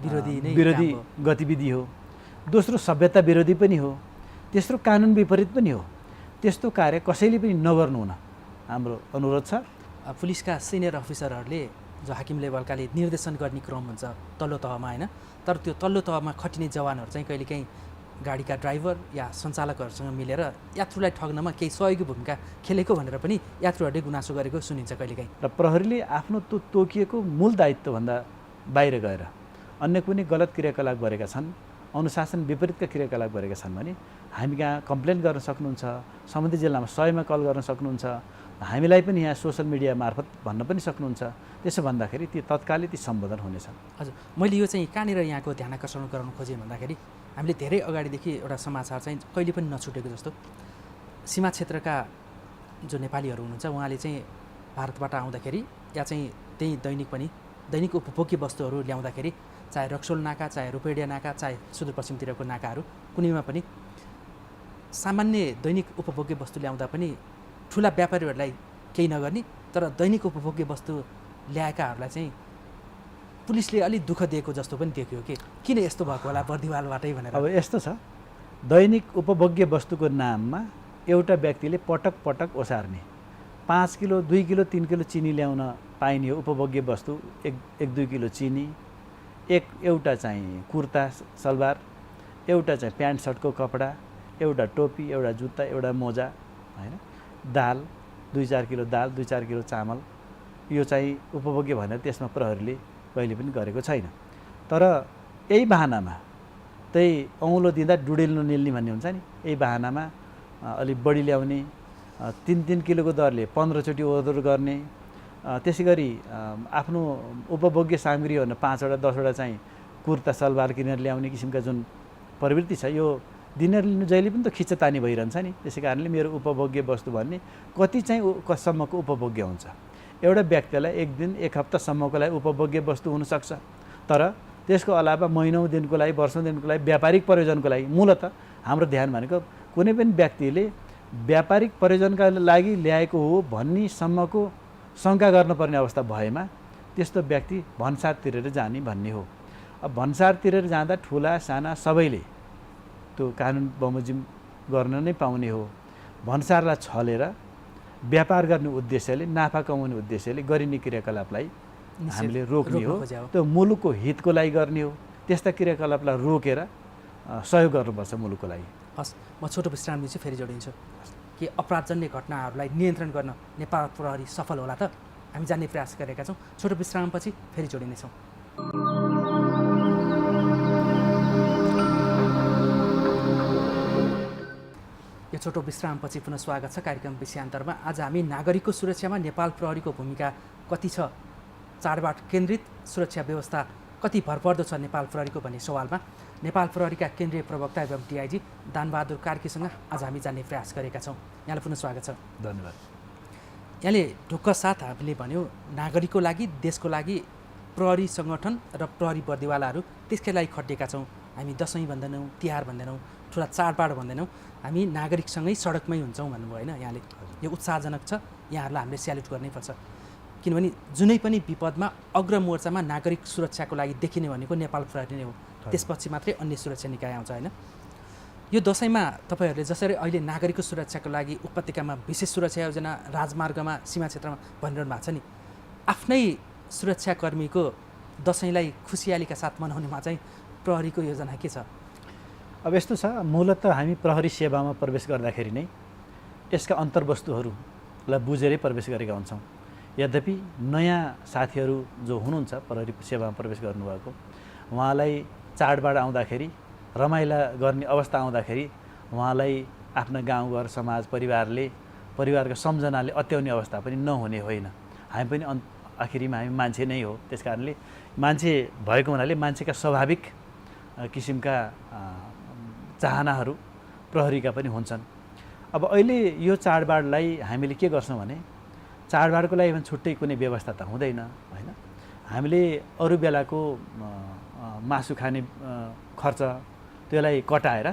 विरोधी गतिविधि हो, दोस्रो सभ्यता विरोधी पनि हो, तेस्रो कानुन विपरीत पनि हो। त्यस्तो कार्य कसैले पनि नगर्नु हुन हाम्रो अनुरोध छ। पुलिसका सिनियर अफिसरहरूले जो हाकिम लेभलकाले निर्देशन गर्ने क्रम हुन्छ तल्लो तहमा होइन, तर त्यो तल्लो तहमा खटिने जवानहरू चाहिँ कहिलेकाहीँ गाडीका ड्राइभर या सञ्चालकहरूसँग मिलेर यात्रुलाई ठग्नमा केही सहयोगी भूमिका खेलेको भनेर पनि यात्रुहरूले गुनासो गरेको सुनिन्छ कहिलेकाहीँ। र प्रहरीले आफ्नो त्यो तोकिएको मूल दायित्वभन्दा बाहिर गएर अन्य कुनै गलत क्रियाकलाप गरेका छन्, अनुशासन विपरीतका क्रियाकलाप गरेका छन् भने हामी कहाँ कम्प्लेन गर्न सक्नुहुन्छ, सम्बन्धित जिल्लामा 100मा कल गर्न सक्नुहुन्छ, हामीलाई पनि यहाँ सोसल मिडिया मार्फत भन्न पनि सक्नुहुन्छ। त्यसो भन्दाखेरि ती तत्कालै ती सम्बोधन हुनेछन्। हजुर, मैले यो चाहिँ कहाँनिर यहाँको ध्यान आकर्षण गराउन खोजेँ भन्दाखेरि हामीले धेरै अगाडिदेखि एउटा समाचार चाहिँ कहिले पनि नछुटेको जस्तो सीमा क्षेत्रका जो नेपालीहरू हुनुहुन्छ उहाँले चाहिँ भारतबाट आउँदाखेरि या चाहिँ त्यही दैनिक उपभोग्य वस्तुहरू ल्याउँदाखेरि चाहे रक्सोल नाका, चाहे रूपेडिया नाका, चाहे सुदूरपश्चिमतिरको नाकाहरू कुनैमा पनि सामान्य दैनिक उपभोग्य वस्तु ल्याउँदा पनि ठुला व्यापारीहरूलाई केही नगर्ने, तर दैनिक उपभोग्य वस्तु ल्याएकाहरूलाई चाहिँ पुलिसले अलिक दुःख दिएको जस्तो पनि देखियो कि किन यस्तो भएको होला बर्दिवालबाटै भनेर। अब यस्तो छ, दैनिक उपभोग्य वस्तुको नाममा एउटा व्यक्तिले पटक पटक ओसार्ने 5 किलो 2 किलो 3 किलो चिनी ल्याउन पाइने हो उपभोग्य वस्तु, 1-2 किलो चिनी, एउटा चाहिँ कुर्ता सलवार, एउटा चाहिँ प्यान्ट सर्टको कपडा, एउटा टोपी, एउटा जुत्ता, एउटा मोजा होइन, दाल 2-4 किलो दाल, 2-4 किलो चामल, यो चाहिँ उपभोग्य भनेर त्यसमा प्रहरीले कहिले पनि गरेको छैन। तर यही बहानामा त्यही औँलो दिँदा डुडेल ननिल्ने भन्ने हुन्छ नि, यही बहानामा अलिक बढी ल्याउने, 3-3 किलोको दरले 15 चोटि ओहोर गर्ने, त्यसै गरी आफ्नो उपभोग्य सामग्री हो भने 5वटा 10वटा चाहिँ कुर्ता सलवार किनेर ल्याउने किसिमका जुन प्रवृत्ति छ यो दिनेर लिनु जहिले पनि त खिच्चातानी भइरहन्छ नि। त्यसै कारणले मेरो उपभोग्य वस्तु भन्ने कति चाहिँ कसम्मको उपभोग्य हुन्छ। एउटा व्यक्तिलाई एक दिन एक हप्तासम्मको लागि उपभोग्य वस्तु हुनसक्छ, तर त्यसको अलावा महिनौँ दिनको लागि वर्षौँ दिनको लागि व्यापारिक प्रयोजनको लागि मूलत हाम्रो ध्यान भनेको कुनै पनि व्यक्तिले व्यापारिक प्रयोजनका लागि ल्याएको हो भन्नेसम्मको शङ्का गर्नुपर्ने अवस्था भएमा त्यस्तो व्यक्ति भन्सार तिरेर जाने भन्ने हो। अब भन्सार तिरेर जाँदा ठुला साना सबैले त्यो कानुन बमोजिम गर्न नै पाउने हो। भन्सारलाई छलेर व्यापार गर्ने उद्देश्यले, नाफा कमाउने उद्देश्यले गरिने क्रियाकलापलाई हामीले रोक्ने हो, त्यो मुलुकको हितको लागि गर्ने हो। त्यस्ता क्रियाकलापलाई रोकेर सहयोग गर्नुपर्छ मुलुकको लागि। हस्, म छोटो विश्राम दिन्छु, फेरि जोडिन्छु। के अपराधजन्य घटनाहरूलाई नियन्त्रण गर्न नेपाल प्रहरी सफल होला त? हामी जान्ने प्रयास गरेका छौँ। छोटो विश्रामपछि फेरि जोडिनेछौँ। यो छोटो विश्रामपछि पुनः स्वागत छ कार्यक्रम विषयान्तरमा। आज हामी नागरिकको सुरक्षामा नेपाल प्रहरीको भूमिका कति छ, चाडबाड केन्द्रित सुरक्षा व्यवस्था कति भरपर्दो छ नेपाल प्रहरीको भन्ने सवालमा नेपाल प्रहरीका केन्द्रीय प्रवक्ता एवं डिआइजी दानबहादुर कार्कीसँग आज हामी जान्ने प्रयास गरेका छौँ। यहाँलाई पुनः स्वागत छ। धन्यवाद। यहाँले ढुक्क साथ हामीले भन्यो नागरिकको लागि, देशको लागि प्रहरी सङ्गठन र प्रहरी बर्दिवालाहरू त्यसकै लागि खटिएका छौँ। हामी दसैँ भन्दैनौँ, तिहार भन्दैनौँ, ठुला चाडबाड भन्दैनौँ, हामी नागरिकसँगै सडकमै हुन्छौँ भन्नुभयो होइन यहाँले। यो उत्साहजनक छ, यहाँहरूलाई हामीले स्याल्युट गर्नैपर्छ। किनभने जुनै पनि विपदमा अग्रमोर्चामा नागरिक सुरक्षाको लागि देखिने भनेको नेपाल प्रहरी नै हो, त्यसपछि मात्रै अन्य सुरक्षा निकाय आउँछ होइन। यो दसैँमा तपाईँहरूले जसरी अहिले नागरिकको सुरक्षाको लागि उपत्यकामा विशेष सुरक्षा योजना, राजमार्गमा, सीमा क्षेत्रमा भनिरहनु भएको छ नि, आफ्नै सुरक्षाकर्मीको दसैँलाई खुसियालीका साथ मनाउनेमा चाहिँ प्रहरीको योजना के छ? अब यस्तो छ, मूलत हामी प्रहरी सेवामा प्रवेश गर्दाखेरि नै यसका अन्तर्वस्तुहरूलाई बुझेरै प्रवेश गरेका हुन्छौँ। यद्यपि नयाँ साथीहरू जो हुनुहुन्छ प्रहरी सेवामा प्रवेश गर्नुभएको, उहाँलाई चाडबाड आउँदाखेरि रमाइला गर्ने अवस्था आउँदाखेरि उहाँलाई आफ्ना गाउँघर समाज परिवारको सम्झनाले अत्याउने अवस्था पनि नहुने होइन। हामी पनि आखिरीमा हामी मान्छे नै हो। त्यस कारणले मान्छे भएको हुनाले मान्छेका स्वाभाविक किसिमका चाहनाहरू प्रहरीका पनि हुन्छन्। अब अहिले यो चाडबाडलाई हामीले के गर्छौँ भने चाडबाडको लागि छुट्टै कुनै व्यवस्था त हुँदैन होइन। हामीले अरू बेलाको मासु खाने खर्च त्यसलाई कटाएर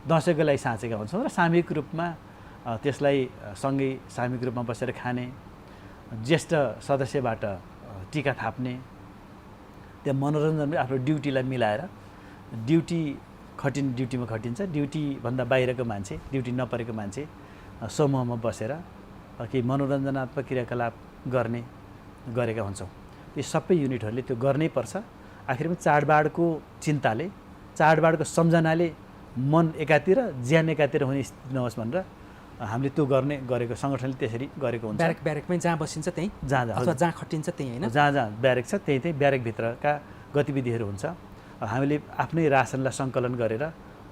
दसैँको लागि साँचेका हुन्छौँ र सामूहिक रूपमा त्यसलाई सँगै सामूहिक रूपमा बसेर खाने, ज्येष्ठ सदस्यबाट टिका थाप्ने, त्यहाँ मनोरञ्जन आफ्नो ड्युटीलाई मिलाएर ड्युटीमा खटिन्छ, ड्युटीभन्दा बाहिरको मान्छे, ड्युटी नपरेको मान्छे समूहमा बसेर केही मनोरञ्जनात्मक क्रियाकलाप गरेका हुन्छौँ। यो सबै युनिटहरूले त्यो गर्नै पर्छ। आखिरमा चाडबाडको चिन्ताले, चाडबाडको सम्झनाले मन एकातिर ज्यान एकातिर हुने स्थिति नहोस् भनेर हामीले त्यो गरेको सङ्गठनले त्यसरी गरेको हुन्छ। ब्यारेकमै जहाँ बसिन्छ त्यहीँ, अथवा जहाँ खटिन्छ त्यहीँ होइन, जहाँ ब्यारेक छ त्यहीँ ब्यारेकभित्रका गतिविधिहरू हुन्छ। हामीले आफ्नै रासनलाई सङ्कलन गरेर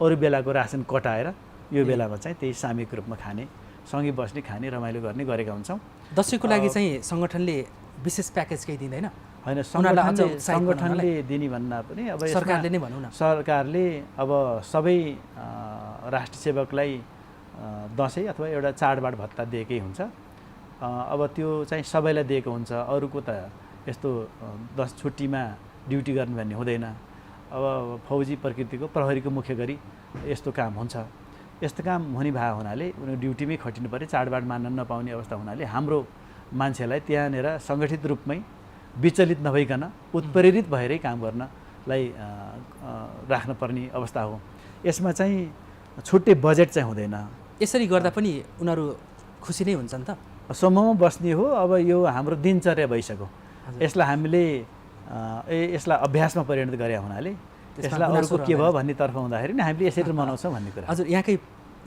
अरू बेलाको रासन कटाएर यो बेलामा चाहिँ त्यही सामूहिक रूपमा खाने, सँगै बस्ने, खाने, रमाइलो गर्ने गरेका हुन्छौँ। दसैँको लागि चाहिँ सङ्गठनले विशेष प्याकेज केही दिँदैन होइन? सङ्गठनले दिने भन्दा पनि अब सरकारले नै भनौँ न, सरकारले अब सबै राष्ट्र सेवकलाई दसैँ अथवा एउटा चाडबाड भत्ता दिएकै हुन्छ। अब त्यो चाहिँ सबैलाई दिएको हुन्छ। अरूको त यस्तो छुट्टीमा ड्युटी गर्ने भन्ने हुँदैन। अब फौजी प्रकृतिको प्रहरीको मुख्य गरी यस्तो काम हुन्छ। यस्तो काम हुने भए हुनाले उनीहरू ड्युटीमै खटिनु पऱ्यो, चाडबाड मान्न नपाउने अवस्था हुनाले हाम्रो मान्छेलाई त्यहाँनिर सङ्गठित रूपमै विचलित नभइकन उत्प्रेरित भएरै काम गर्नलाई राख्नुपर्ने अवस्था हो। यसमा चाहिँ छुट्टै बजेट चाहिँ हुँदैन। यसरी गर्दा पनि उनीहरू खुसी नै हुन्छन् त? समूहमा बस्ने हो। अब यो हाम्रो दिनचर्या भइसक्यो। यसलाई हामीले यसलाई अभ्यासमा परिणत गरे हुनाले यसलाई अरूको के भयो भन्नेतर्फ हुँदाखेरि नै हामीले यसरी मनाउँछौँ भन्ने कुरा। हजुर, यहाँकै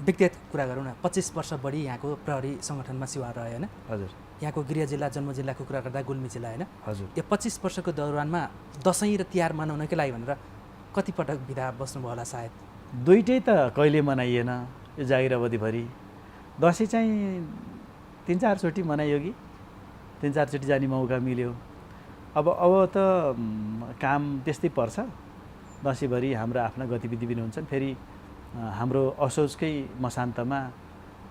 व्यक्तिगत कुरा गरौँ न। 25 वर्ष बढी यहाँको प्रहरी सङ्गठनमा सेवा रह्यो होइन? हजुर। यहाँको गृह जिल्ला, जन्म जिल्लाको कुरा गर्दा गुल्मी जिल्ला होइन? हजुर। यो 25 वर्षको दौरानमा दसैँ र तिहार मनाउनकै लागि भनेर कतिपटक बिदा बस्नुभयो होला? सायद दुइटै त कहिले मनाइएन यो जागिर अवधिभरि। दसैँ चाहिँ 3-4 चोटि मनाइयो कि 3-4 चोटि जाने मौका मिल्यो। अब त काम त्यस्तै पर्छ। दसैँभरि हाम्रो आफ्ना गतिविधि पनि हुन्छन्। फेरि हाम्रो असोजकै मसान्तमा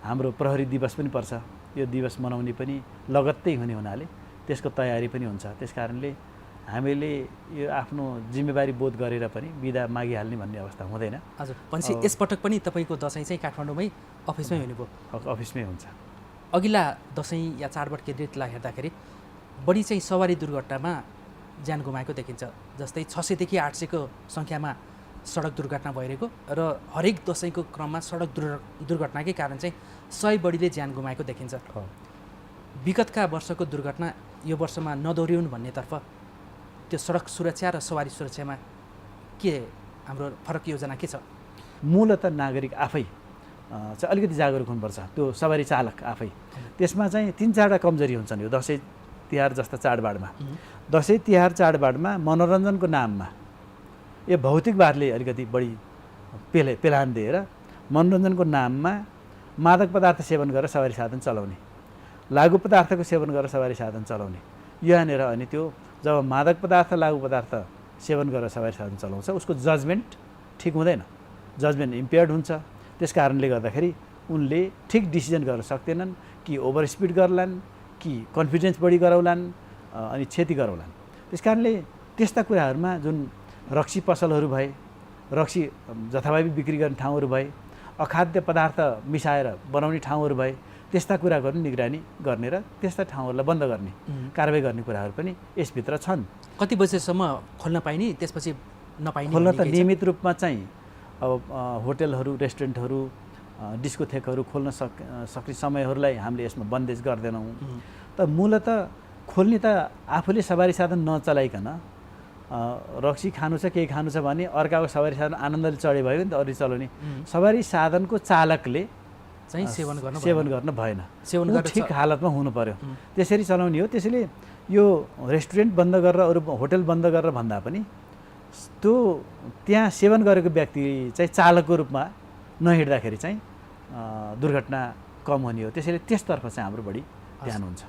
हाम्रो प्रहरी दिवस पनि पर्छ। यो दिवस मनाउने पनि लगत्तै हुने हुनाले त्यसको तयारी पनि हुन्छ। त्यस कारणले हामीले यो आफ्नो जिम्मेवारी बोध गरेर पनि बिदा मागिहाल्ने भन्ने अवस्था हुँदैन। हजुर, भनेपछि यसपटक पनि तपाईँको दसैँ चाहिँ काठमाडौँमै अफिसमै हुनुभयो? अफिसमै हुन्छ। अघिल्ला दसैँ या चाडबाड केन्द्रितलाई हेर्दाखेरि बढी चाहिँ सवारी दुर्घटनामा ज्यान गुमाएको देखिन्छ। जस्तै 600 देखि 800 को सङ्ख्यामा सडक दुर्घटना भइरहेको र हरेक दसैँको क्रममा सडक दुर्घटनाकै कारण चाहिँ 100 बढीले ज्यान गुमाएको देखिन्छ। विगतका वर्षको दुर्घटना यो वर्षमा नदोहोरिउन् भन्नेतर्फ त्यो सडक सुरक्षा र सवारी सुरक्षामा के हाम्रो फरक योजना के छ? मूलतः नागरिक आफै चाहिँ अलिकति जागरुक हुनुपर्छ, त्यो सवारी चालक आफै। त्यसमा चाहिँ 3-4वटा कमजोरी हुन्छन् यो दसैँ तिहार जस्ता चाडबाडमा। दसैँ तिहार चाडबाडमा मनोरञ्जनको नाममा यो भौतिकवादले अलिकति बढी पेलान दिएर मनोरञ्जनको नाममा मादक पदार्थ सेवन गरेर सवारी साधन चलाउने, लागु पदार्थको सेवन गरेर सवारी साधन चलाउने, यहाँनिर अनि त्यो जब मादक पदार्थ लागु पदार्थ सेवन गरेर सवारी साधन चलाउँछ उसको जजमेन्ट ठिक हुँदैन, जजमेन्ट इम्पेयर्ड हुन्छ। त्यस कारणले गर्दाखेरि उनले ठिक डिसिजन गर्न सक्दैनन्, कि ओभर स्पिड गर्लान्, कि कन्फिडेन्स बढी गराउलान्, अनि क्षति गराउलान्। त्यस कारणले त्यस्ता कुराहरूमा जुन रक्सी पसलहरू भए, रक्सी जथाभावी बिक्री गर्ने ठाउँहरू भए, अखाद्य पदार्थ मिसाएर बनाउने ठाउँहरू भए, त्यस्ता कुराहरू निगरानी गर्ने र त्यस्ता ठाउँहरूलाई बन्द गर्ने कारबाही गर्ने कुराहरू पनि यसभित्र छन्। कति बजेसम्म खोल्न पाइने, त्यसपछि नपाइने? खोल्न त नियमित रूपमा चाहिँ अब होटलहरू, रेस्टुरेन्टहरू, डिस्कोथेकहरू खोल्न सक्ने समयहरूलाई हामीले यसमा बन्देज गर्दैनौँ। त मूलत खोल्ने त आफूले सवारी साधन नचलाइकन रक्सी खानु छ, केही खानु छ भने अर्काको सवारी साधन आनन्दले चढे भयो नि त, अरू चलाउने सवारी साधनको चालकले चाहिँ सेवन गर्न भएन, ठिक हालतमा हुनु पर्यो, त्यसरी चलाउने हो। त्यसैले यो रेस्टुरेन्ट बन्द गरेर, अरू होटल बन्द गरेर भन्दा पनि त्यो त्यहाँ सेवन गरेको व्यक्ति चाहिँ चालकको रूपमा नहिँड्दाखेरि चाहिँ दुर्घटना कम हुने हो। त्यसैले त्यसतर्फ चाहिँ हाम्रो बढी ध्यान हुन्छ।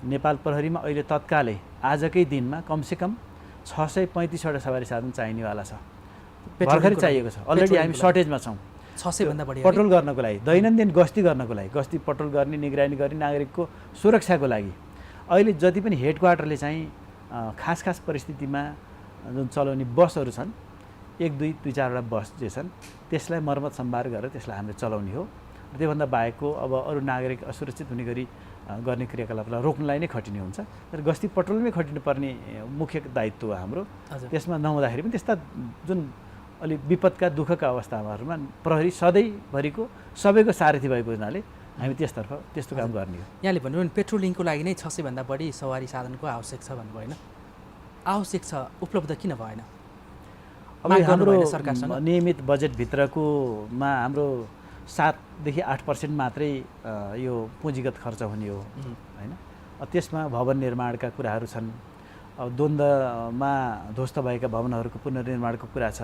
नेपाल प्रहरीमा अहिले तत्कालै आजकै दिनमा कमसेकम 635वटा सवारी साधन चाहिनेवाला छ, भर्खरै चाहिएको छ। अलरेडी हामी सर्टेजमा छौँ 600 भन्दा बढी पेट्रोल गर्नको लागि, दैनन्दिन गस्ती गर्नको लागि, गस्ती पेट्रोल गर्ने, निगरानी गर्ने, नागरिकको सुरक्षाको लागि। अहिले जति पनि हेड क्वार्टरले चाहिँ खास परिस्थितिमा जुन चलाउने बसहरू छन्, 1 2 2 4वटा बस जे छन् त्यसलाई मर्मत सम्भार गरेर त्यसलाई हामीले चलाउने हो। त्योभन्दा बाहेकको अब अरू नागरिक असुरक्षित हुने गरी गर्ने क्रियाकलापलाई रोक्नलाई नै खटिने हुन्छ। तर गस्ती पेट्रोलमै खटिनुपर्ने मुख्य दायित्व हो हाम्रो। त्यसमा नहुँदाखेरि पनि त्यस्ता जुन अलि विपदका दुःखका अवस्थाहरूमा प्रहरी सधैँभरिको सबैको सारथी भएको हुनाले हामी त्यस्तो काम गर्ने हो। यहाँले भन्नुभयो नि पेट्रोलिङको लागि नै 600 भन्दा बढी सवारी साधनको आवश्यक छ भन्नुभयो होइन? आवश्यक छ, उपलब्ध किन भएन? अब हाम्रो नियमित बजेटभित्रकोमा हाम्रो 7 देखि 8% मात्रै यो पुँजीगत खर्च हुने हो होइन। त्यसमा भवन निर्माणका कुराहरू छन्। अब द्वन्द्वमा ध्वस्त भएका भवनहरूको पुनर्निर्माणको कुरा छ।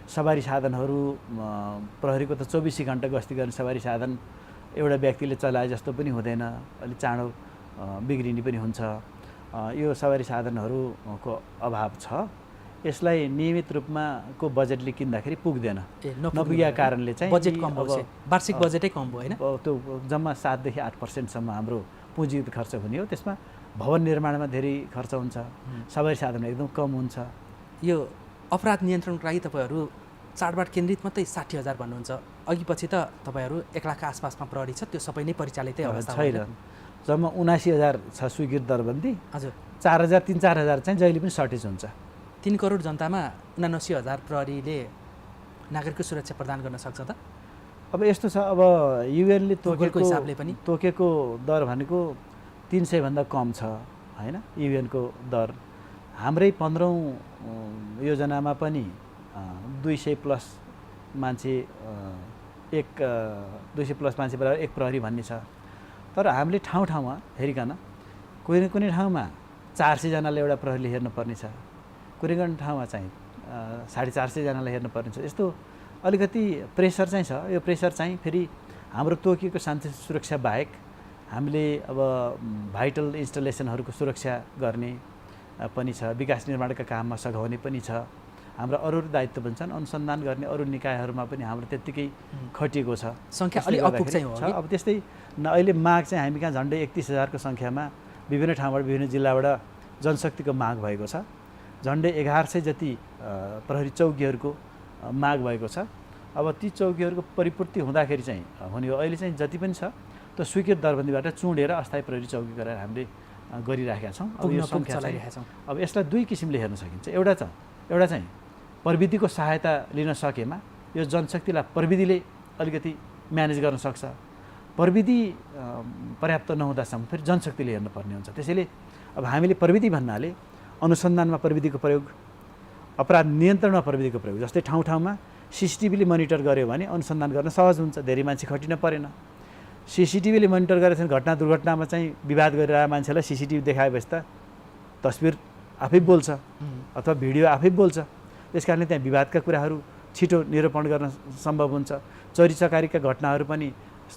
सवारी साधनहरू प्रहरीको त 24 घण्टा गस्ती गर्ने सवारी साधन एउटा व्यक्तिले चलाए जस्तो पनि हुँदैन, अलिक चाँडो बिग्रिने पनि हुन्छ। यो सवारी साधनहरूको अभाव छ। यसलाई नियमित रूपमा को बजेटले किन्दाखेरि पुग्दैन। नपुगेका कारणले चाहिँ बजेट कम भयो, वार्षिक बजेटै कम भयो होइन? त्यो जम्मा 7 देखि 8% हाम्रो पुँजीगत खर्च हुने हो। त्यसमा भवन निर्माणमा धेरै खर्च हुन्छ, सवारी साधन एकदम कम हुन्छ। यो अपराध नियन्त्रणको लागि तपाईँहरू चाडबाड केन्द्रित मात्रै 60,000 भन्नुहुन्छ, अघि पछि त तपाईँहरू 1 लाख आसपासमा प्रहरी छ, त्यो सबै नै परिचालितै अवस्था छैन। जम्मा 79,000 छ स्वीकृत दरबन्दी। हजुर, 4,000 3-4,000 चाहिँ जहिले पनि सर्टेज हुन्छ। 3 करोड जनतामा 79,000 प्रहरीले नागरिकको सुरक्षा प्रदान गर्न सक्छ त? अब यस्तो छ, अब युएनले हिसाबले पनि तोकेको दर भनेको 300 भन्दा कम छ होइन युएनको दर। हाम्रै 15औँ योजनामा पनि 200 प्लस मान्छे 200 प्लस मान्छे बराबर 1 प्रहरी भन्ने छ। तर हामीले ठाउँमा हेरिकन कुनै ठाउँमा 400 जनाले एउटा प्रहरीले हेर्नुपर्ने छ, कुनै ठाउँमा चाहिँ 450 जनालाई हेर्नुपर्ने छ। यस्तो अलिकति प्रेसर चाहिँ छ। यो प्रेसर चाहिँ फेरि हाम्रो तोकिएको शान्ति सुरक्षा बाहेक हामीले अब भाइटल इन्स्टलेसनहरूको सुरक्षा गर्ने पनि छ, विकास निर्माणका काममा सघाउने पनि छ। हाम्रो अरू दायित्व पनि छन्, अनुसन्धान गर्ने अरू निकायहरूमा पनि हाम्रो त्यत्तिकै खटिएको छ। सङ्ख्या अलि अपुग चाहिँ हो। अब त्यस्तै अहिले माग चाहिँ हामी कहाँ झन्डै 31,000को सङ्ख्यामा विभिन्न ठाउँबाट विभिन्न जिल्लाबाट जनशक्तिको माग भएको छ। झन्डै 1100 जति प्रहरी चौकीहरूको माग भएको छ। अब ती चौकीहरूको परिपूर्ति हुँदाखेरि चाहिँ हुने हो। अहिले चाहिँ जति पनि छ त्यो स्वीकृत दरबन्दीबाट चुँडेर अस्थायी प्रहरी चौकी गरेर हामीले गरिराखेका छौँ। अब यो सङ्ख्या चाहिँ अब यसलाई 2 किसिमले हेर्न सकिन्छ। एउटा चाहिँ प्रविधिको सहायता लिन सकेमा यो जनशक्तिलाई प्रविधिले अलिकति म्यानेज गर्न सक्छ। प्रविधि पर्याप्त नहुँदासम्म फेरि जनशक्तिले हेर्नुपर्ने हुन्छ। त्यसैले अब हामीले प्रविधि भन्नाले अनुसन्धानमा प्रविधिको प्रयोग, अपराध नियन्त्रणमा प्रविधिको प्रयोग। जस्तै ठाउँमा सिसिटिभीले मोनिटर गर्यो भने अनुसन्धान गर्न सहज हुन्छ, धेरै मान्छे खटिन परेन। सिसिटिभीले मोनिटर गरेर घटना दुर्घटनामा चाहिँ विवाद गरिरहेको मान्छेलाई सिसिटिभी देखाएपछि त तस्बिर आफै बोल्छ अथवा भिडियो आफै बोल्छ। त्यस कारणले त्यहाँ विवादका कुराहरू छिटो निरूपण गर्न सम्भव हुन्छ। चोरी चकारीका घटनाहरू पनि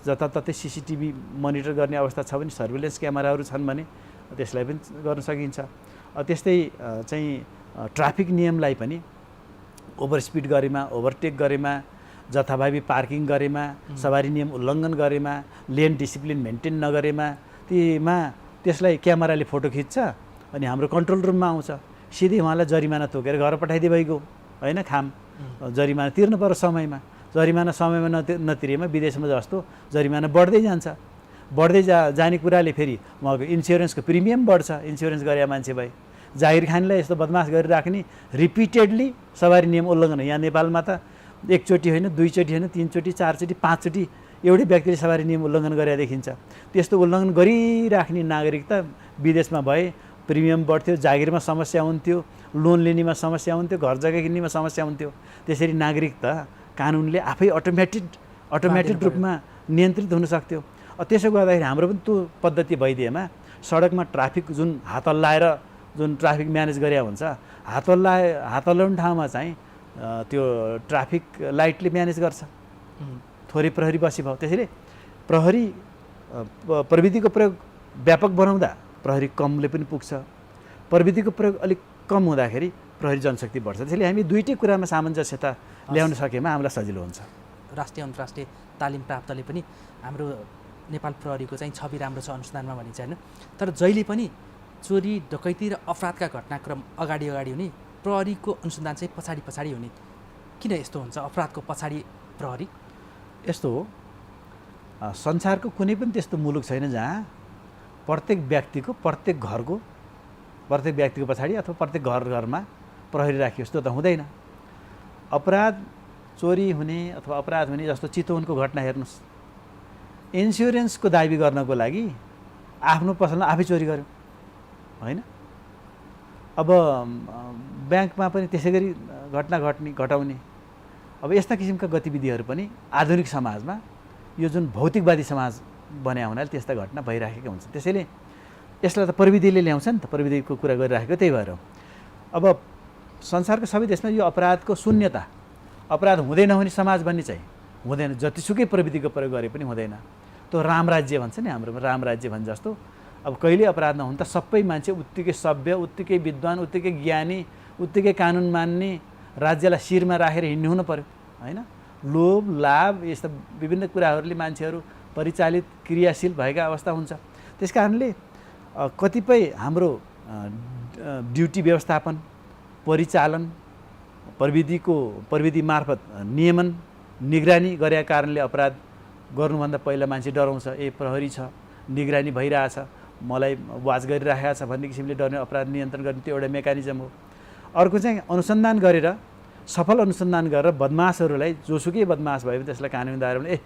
जताततै सिसिटिभी मोनिटर गर्ने अवस्था छ भने, सर्भिलेन्स क्यामेराहरू छन् भने त्यसलाई पनि गर्न सकिन्छ। त्यस्तै चाहिँ ट्राफिक नियमलाई पनि ओभर स्पिड गरेमा, ओभरटेक गरेमा, जथाभावी पार्किङ गरेमा, सवारी नियम उल्लङ्घन गरेमा, लेन डिसिप्लिन मेन्टेन नगरेमा त्यसलाई क्यामेराले फोटो खिच्छ अनि हाम्रो कन्ट्रोल रुममा आउँछ। सिधै उहाँलाई जरिमाना तोकेर घर पठाइदिए भइगयो होइन। खाम जरिमाना तिर्नु पर्यो समयमा। जरिमाना समयमा नतिरेमा विदेशमा जस्तो जरिमाना बढ्दै जान्छ। बढ्दै जाने कुराले फेरि उहाँको इन्स्योरेन्सको प्रिमियम बढ्छ। इन्स्योरेन्स गरे मान्छे भए जागिर खानेलाई यस्तो बदमास गरिराख्ने रिपिटेडली सवारी नियम उल्लङ्घन। यहाँ नेपालमा त 1 चोटि होइन, 2 चोटि होइन, 3 चोटि, 4 चोटि, 5 चोटि एउटै व्यक्तिले सवारी नियम उल्लङ्घन गरेर देखिन्छ। त्यस्तो उल्लङ्घन गरिराख्ने नागरिक त विदेशमा भए प्रिमियम बढ्थ्यो, जागिरमा समस्या हुन्थ्यो, लोन लिनेमा समस्या हुन्थ्यो, घर जग्गा किन्नेमा समस्या हुन्थ्यो। त्यसरी नागरिक त कानुनले आफै अटोमेटेड रूपमा नियन्त्रित हुन सक्थ्यो। त्यसो गर्दाखेरि हाम्रो पनि त्यो पद्धति भइदिएमा सडकमा ट्राफिक जुन हात हल्लाएर जुन ट्राफिक म्यानेज गरे हुन्छ हात हल्लाउने ठाउँमा चाहिँ त्यो ट्राफिक लाइटले म्यानेज गर्छ, थोरै प्रहरी बसी भयो। त्यसैले प्रहरी प्रविधिको प्रयोग व्यापक बनाउँदा प्रहरी कमले पनि पुग्छ, प्रविधिको प्रयोग अलिक कम हुँदाखेरि प्रहरी जनशक्ति बढ्छ। त्यसैले हामी दुईटै कुरामा सामञ्जस्यता ल्याउन सकेमा हामीलाई सजिलो हुन्छ। राष्ट्रिय अन्तर्राष्ट्रिय तालिम प्राप्तले पनि हाम्रो नेपाल प्रहरीको चाहिँ छवि राम्रो छ अनुसन्धानमा भनिन्छ होइन। तर जहिले पनि चोरी डकैती र अपराधका घटनाक्रम अगाडि हुने, प्रहरीको अनुसन्धान चाहिँ पछाडि हुने, किन यस्तो हुन्छ? अपराधको पछाडि प्रहरी यस्तो हो, संसारको कुनै पनि त्यस्तो मुलुक छैन जहाँ प्रत्येक व्यक्तिको पछाडि अथवा प्रत्येक घरमा प्रहरी राखियोस्, त्यो त हुँदैन। अपराध चोरी हुने अथवा अपराध हुने जस्तो चितवनको घटना हेर्नुहोस्, इन्स्योरेन्सको दाबी गर्नको लागि आफ्नो पसलमा आफै चोरी गर्यो होइन। अब ब्याङ्कमा पनि त्यसै गरी घटना घटाउने, अब यस्ता किसिमका गतिविधिहरू पनि आधुनिक समाजमा यो जुन भौतिकवादी समाज बन्या हुनाले त्यस्ता घटना भइराखेका हुन्छन्। त्यसैले यसलाई त प्रविधिले ल्याउँछ नि त, प्रविधिको कुरा गरिराखेको त्यही भएर। अब संसारको सबै देशमा यो अपराधको शून्यता, अपराध हुँदै नहुने समाज बन्ने चाहिँ हुँदैन, जतिसुकै प्रविधिको प्रयोग गरे पनि हुँदैन। त्यो रामराज्य भन्छ नि हाम्रोमा, रामराज्य भन्छ जस्तो अब कहिले अपराध नहुन् त सबै मान्छे उत्तिकै सभ्य, उत्तिकै विद्वान, उत्तिकै ज्ञानी, उत्तिकै कानुन मान्ने, राज्यलाई शिरमा राखेर हिँड्नु हुनु पर्यो होइन। लोभ लाभ यस्ता विभिन्न कुराहरूले मान्छेहरू परिचालित क्रियाशील भएका अवस्था हुन्छ। त्यस कारणले कतिपय हाम्रो ड्युटी व्यवस्थापन, परिचालन, प्रविधि मार्फत नियमन निगरानी गरेका कारणले अपराध गर्नुभन्दा पहिला मान्छे डराउँछ, प्रहरी छ, निगरानी भइरहेछ, मलाई वाच गरिरहेको छ भन्ने किसिमले डर्ने, अपराध नियन्त्रण गर्ने त्यो एउटा मेकानिजम हो। अर्को चाहिँ अनुसन्धान गरेर, सफल अनुसन्धान गरेर बदमासहरूलाई, जोसुकै बदमास भयो भने त्यसलाई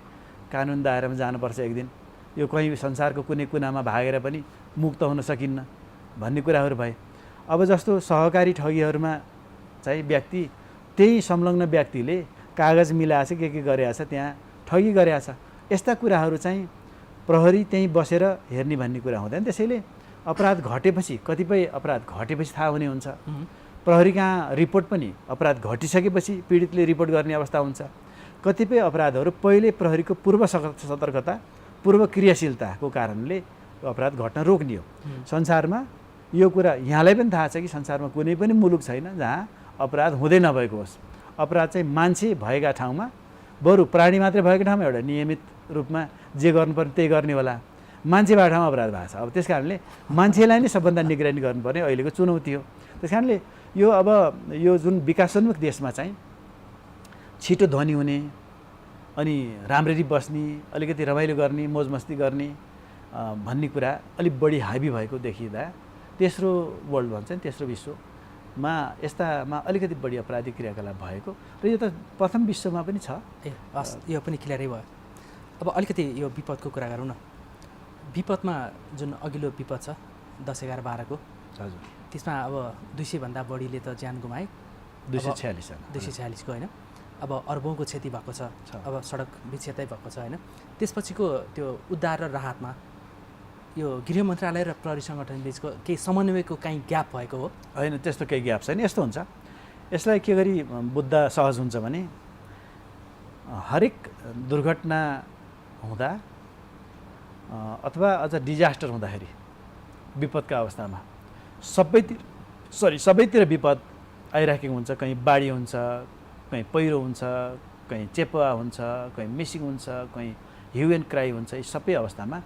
कानुन दायरामा जानुपर्छ एक दिन, यो कहीँ संसारको कुनै कुनामा भागेर पनि मुक्त हुन सकिन्न भन्ने कुराहरू भए। अब जस्तो सहकारी ठगीहरूमा चाहिँ व्यक्ति, त्यही संलग्न व्यक्तिले कागज मिलाएछ, के गरेछ, त्यहाँ ठगी गरेछ, यस्ता कुराहरू चाहिँ प्रहरी त्यहीँ बसेर हेर्ने भन्ने कुरा हुँदैन। त्यसैले अपराध घटेपछि, कतिपय अपराध घटेपछि थाहा हुने हुन्छ। प्रहरी कहाँ रिपोर्ट पनि अपराध घटिसकेपछि पीडितले रिपोर्ट गर्ने अवस्था हुन्छ। कतिपय अपराधहरू पहिले प्रहरीको पूर्व सतर्कता, पूर्व क्रियाशीलताको कारणले अपराध घट्न रोक्ने हो। संसारमा यो कुरा यहाँलाई पनि थाहा छ कि संसारमा कुनै पनि मुलुक छैन जहाँ अपराध हुँदै नभएको होस्। अपराध चाहिँ मान्छे भएका ठाउँमा, बरु प्राणी मात्रै भएको ठाउँमा एउटा नियमित रूपमा जे गर्नुपर्ने त्यही गर्ने होला, मान्छे भएको ठाउँमा अपराध भएको छ। अब त्यस कारणले मान्छेलाई नै सबभन्दा निगरानी गर्नुपर्ने अहिलेको चुनौती हो। त्यस कारणले यो जुन विकासोन्मुख देशमा चाहिँ छिटो धनी हुने, अनि राम्ररी बस्ने, अलिकति रमाइलो गर्ने, मोज मस्ती गर्ने भन्ने कुरा अलिक बढी हाबी भएको देखिँदा तेस्रो वर्ल्ड भन्छ नि, तेस्रो विश्वमा यस्तामा अलिकति बढी अपराधिक क्रियाकलाप भएको र यो त प्रथम विश्वमा पनि छ। हस्, यो पनि क्लियरै भयो। अब अलिकति यो विपदको कुरा गरौँ न। विपदमा जुन अघिल्लो विपद छ 10, 11, 12को, हजुर, त्यसमा अब 200 भन्दा बढीले त ज्यान गुमाए, 246 को होइन। अब अर्बौँको क्षति भएको छ, अब सडक विच्छेदै भएको छ होइन। त्यसपछिको त्यो उद्धार र राहतमा यो गृह मन्त्रालय र प्रहरी सङ्गठन बिचको केही समन्वयको कहीँ ग्याप भएको हो? होइन, त्यस्तो केही ग्याप छैन। यस्तो हुन्छ, यसलाई के गरी बुझ्दा सहज हुन्छ भने हरेक दुर्घटना हुँदा अथवा अझ डिजास्टर हुँदाखेरि, विपदका अवस्थामा सबैतिर विपद आइराखेको हुन्छ। कहीँ बाढी हुन्छ, कहीँ पहिरो हुन्छ, कहीँ चेपुवा हुन्छ, कहीँ मिसिङ हुन्छ, कहीँ ह्यू एन्ड क्राई हुन्छ। यी सबै अवस्थामा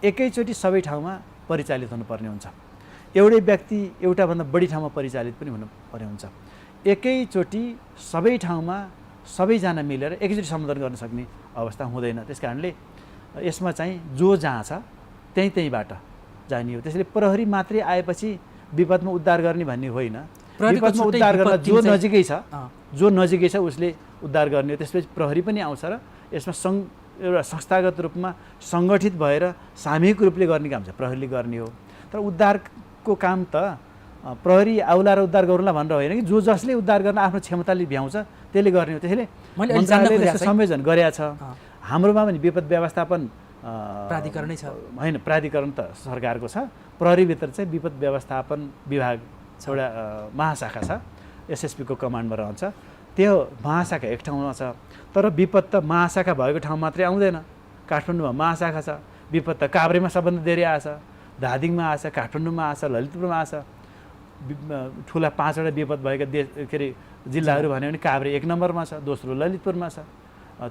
एकैचोटि सबै ठाउँमा परिचालित हुनुपर्ने हुन्छ। एउटै व्यक्ति एउटाभन्दा बढी ठाउँमा परिचालित पनि हुनुपर्ने हुन्छ। एकैचोटि सबै ठाउँमा सबैजना मिलेर एकैचोटि सम्बोधन गर्न सक्ने अवस्था हुँदैन। त्यस कारणले यसमा चाहिँ जो जहाँ छ त्यहीँबाट जाने हो। त्यसैले प्रहरी मात्रै आएपछि विपदमा उद्धार गर्ने भन्ने होइन। विपदमा उद्धार गर्न जो नजिकै छ उसले उद्धार गर्ने हो। त्यसपछि प्रहरी पनि आउँछ र यसमा एउटा संस्थागत रूपमा सङ्गठित भएर सामूहिक रूपले गर्ने काम चाहिँ प्रहरीले गर्ने हो। तर उद्धारको काम त प्रहरी आउला र उद्धार गरौँला भनेर होइन कि जो जसले उद्धार गर्न आफ्नो क्षमताले भ्याउँछ त्यसले गर्ने हो। त्यसैले मन्त्रालयले संयोजन गरेका छ। हाम्रोमा पनि विपद व्यवस्थापन प्राधिकरणै छ होइन, प्राधिकरण त सरकारको छ। प्रहरीभित्र चाहिँ विपद व्यवस्थापन विभाग एउटा महाशाखा छ, एसएसपीको कमान्डमा रहन्छ। त्यो महाशाखा एक ठाउँमा छ, तर विपद त महाशाखा भएको ठाउँ मात्रै आउँदैन। काठमाडौँमा महाशाखा छ, विपद त काभ्रेमा सबभन्दा धेरै आएछ, धादिङमा आएछ, काठमाडौँमा आएछ, ललितपुरमा आएछ। ठुला 5वटा विपद भएका के अरे जिल्लाहरू भन्यो भने काभ्रे 1 नम्बरमा छ, दोस्रो ललितपुरमा छ,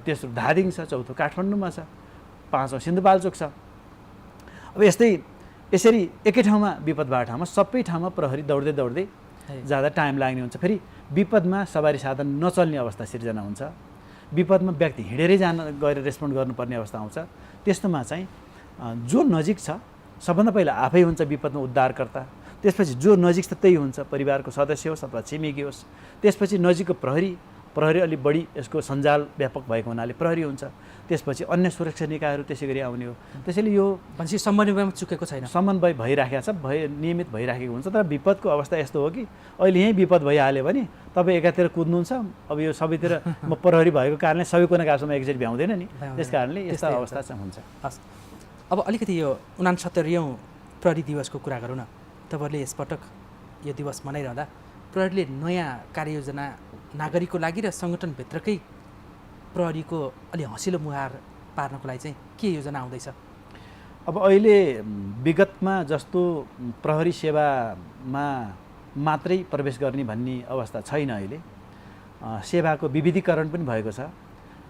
तेस्रो धादिङ छ, चौथो काठमाडौँमा छ, 5औँ सिन्धुपाल्चोक छ। अब यसरी एकै ठाउँमा विपद भएको ठाउँमा सबै ठाउँमा प्रहरी दौड्दै दौड्दै जाँदा टाइम लाग्ने हुन्छ। फेरि विपदमा सवारी साधन नचल्ने अवस्था सिर्जना हुन्छ, विपदमा व्यक्ति हिँडेरै गएर रेस्पोन्ड गर्नुपर्ने अवस्था आउँछ। त्यस्तोमा चाहिँ जो नजिक छ सबभन्दा पहिला आफै हुन्छ विपदमा उद्धारकर्ता, त्यसपछि जो नजिक छ त्यही हुन्छ, परिवारको सदस्य होस् अथवा छिमेकी होस्, त्यसपछि नजिकको प्रहरी अलि बढी यसको सञ्जाल व्यापक भएको हुनाले प्रहरी हुन्छ, त्यसपछि अन्य सुरक्षा निकायहरू त्यसै गरी आउने हो। त्यसैले यो भनेपछि समन्वयमा चुकेको छैन, समन्वय भइराखेको छ, नियमित भइराखेको हुन्छ। तर विपदको अवस्था यस्तो हो कि अहिले यहीँ विपद भइहाल्यो भने तपाईँ एकातिर कुद्नुहुन्छ, अब यो सबैतिर म प्रहरी भएको कारणले सबै कुना गाउँसम्म एकचोटि भ्याउँदैन नि, त्यस कारणले यस्ता अवस्था चाहिँ हुन्छ। हस्, अब अलिकति यो 69औँ प्रहरी दिवसको कुरा गरौँ न। तपाईँहरूले यसपटक यो दिवस मनाइरहँदा प्रहरीले नयाँ कार्ययोजना नागरिकको लागि र सङ्गठनभित्रकै प्रहरीको अलि हँसिलो मुहार पार्नको लागि चाहिँ के योजना आउँदैछ? अब अहिले विगतमा जस्तो प्रहरी सेवामा मात्रै प्रवेश गर्ने भन्ने अवस्था छैन। अहिले सेवाको विविधीकरण पनि भएको छ।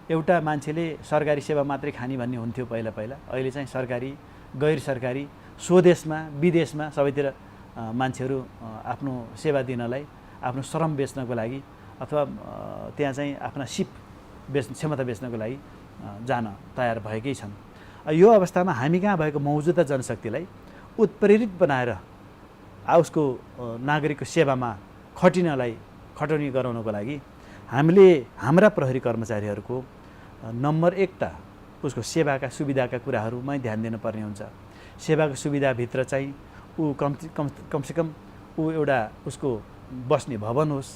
एउटा मान्छेले सरकारी सेवा मात्रै खाने भन्ने हुन्थ्यो पहिला, अहिले चाहिँ सरकारी, गैर सरकारी, स्वदेशमा विदेशमा सबैतिर मान्छेहरू आफ्नो सेवा दिनलाई, आफ्नो श्रम बेच्नको लागि अथवा त्यहाँ चाहिँ आफ्ना सिप क्षमता बेच्नको लागि जान तयार भएकै छन्। यो अवस्थामा हामी कहाँ भएको मौजुदा जनशक्तिलाई उत्प्रेरित बनाएर उसको नागरिकको सेवामा खटौनी गराउनको लागि हामीले हाम्रा प्रहरी कर्मचारीहरूको नम्बर 1 त उसको सेवाका सुविधाका कुराहरूमै ध्यान दिनुपर्ने हुन्छ। सेवाको सुविधाभित्र चाहिँ ऊ कमसेकम ऊ एउटा उसको बस्ने भवन होस्,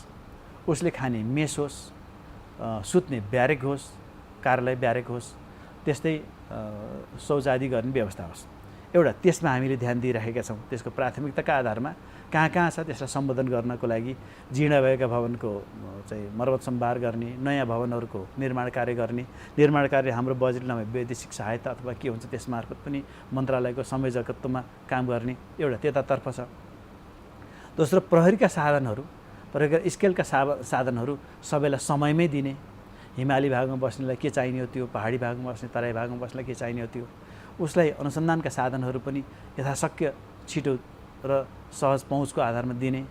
उसले खाने मेस होस्, सुत्ने ब्यारेक होस्, कार्यालय ब्यारेक होस्, त्यस्तै शौच आदि गर्ने व्यवस्था होस्। एउटा त्यसमा हामीले ध्यान दिइराखेका छौँ। त्यसको प्राथमिकताका आधारमा कहाँ छ त्यसलाई सम्बोधन गर्नको लागि जीर्ण भएका भवनको चाहिँ मर्मत सम्भार गर्ने, नयाँ भवनहरूको निर्माण कार्य गर्ने। निर्माण कार्य हाम्रो बजेट नभए वैदेशिक सहायता अथवा के हुन्छ त्यसमार्फत पनि मन्त्रालयको संयोजकत्वमा काम गर्ने एउटा त्यतातर्फ छ। दोस्रो प्रहरीका साधनहरू, प्रहरीका स्केलका साधनहरू सबैलाई समयमै दिने। हिमाली भागमा बस्नेलाई के चाहिने हो त्यो, पहाडी भागमा बस्ने, तराई भागमा बस्नेलाई के चाहिने हो त्यो, उसलाई अनुसन्धानका साधनहरू पनि यथाशक्य छिटो र सहज पहुँचको आधारमा दिने,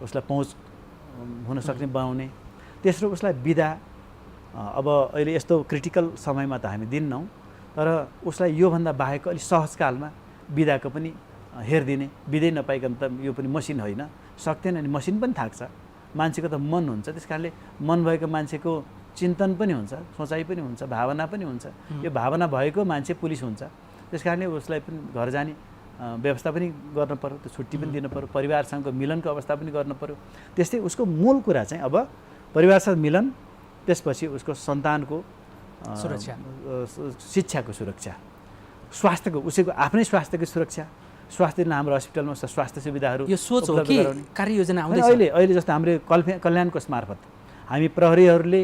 उसलाई पहुँच हुन सक्ने बनाउने। तेस्रो उसलाई बिदा, अब अहिले यस्तो क्रिटिकल समयमा त हामी दिन्नौँ, तर उसलाई योभन्दा बाहेक अलिक सहजकालमा बिदाको पनि हेरिदिने। बिदै नपाइकन त यो पनि मसिन होइन, सक्दैन नि, मसिन पनि थाक्छ। मान्छेको त मन हुन्छ, त्यस कारणले मन भएको मान्छेको चिन्तन पनि हुन्छ, सोचाइ पनि हुन्छ, भावना पनि हुन्छ। यो भावना भएको मान्छे पुलिस हुन्छ। त्यस कारणले उसलाई पनि घर जाने व्यवस्था पनि गर्न पर्यो, त्यो छुट्टी पनि दिनु पर्यो, परिवारसँगको मिलनको अवस्था पनि गर्न पर्यो। त्यस्तै उसको मूल कुरा चाहिँ अब परिवारसँग मिलन, त्यसपछि उसको सन्तानको सुरक्षा, शिक्षाको सुरक्षा, स्वास्थ्यको, उसैको आफ्नै स्वास्थ्यको सुरक्षा। स्वास्थ्य हाम्रो हस्पिटलमा स्वास्थ्य सुविधाहरू यो सोच हो कि कार्ययोजना आउँदैछ? अहिले जस्तो हाम्रो कल्याण कोष मार्फत हामी प्रहरीहरूले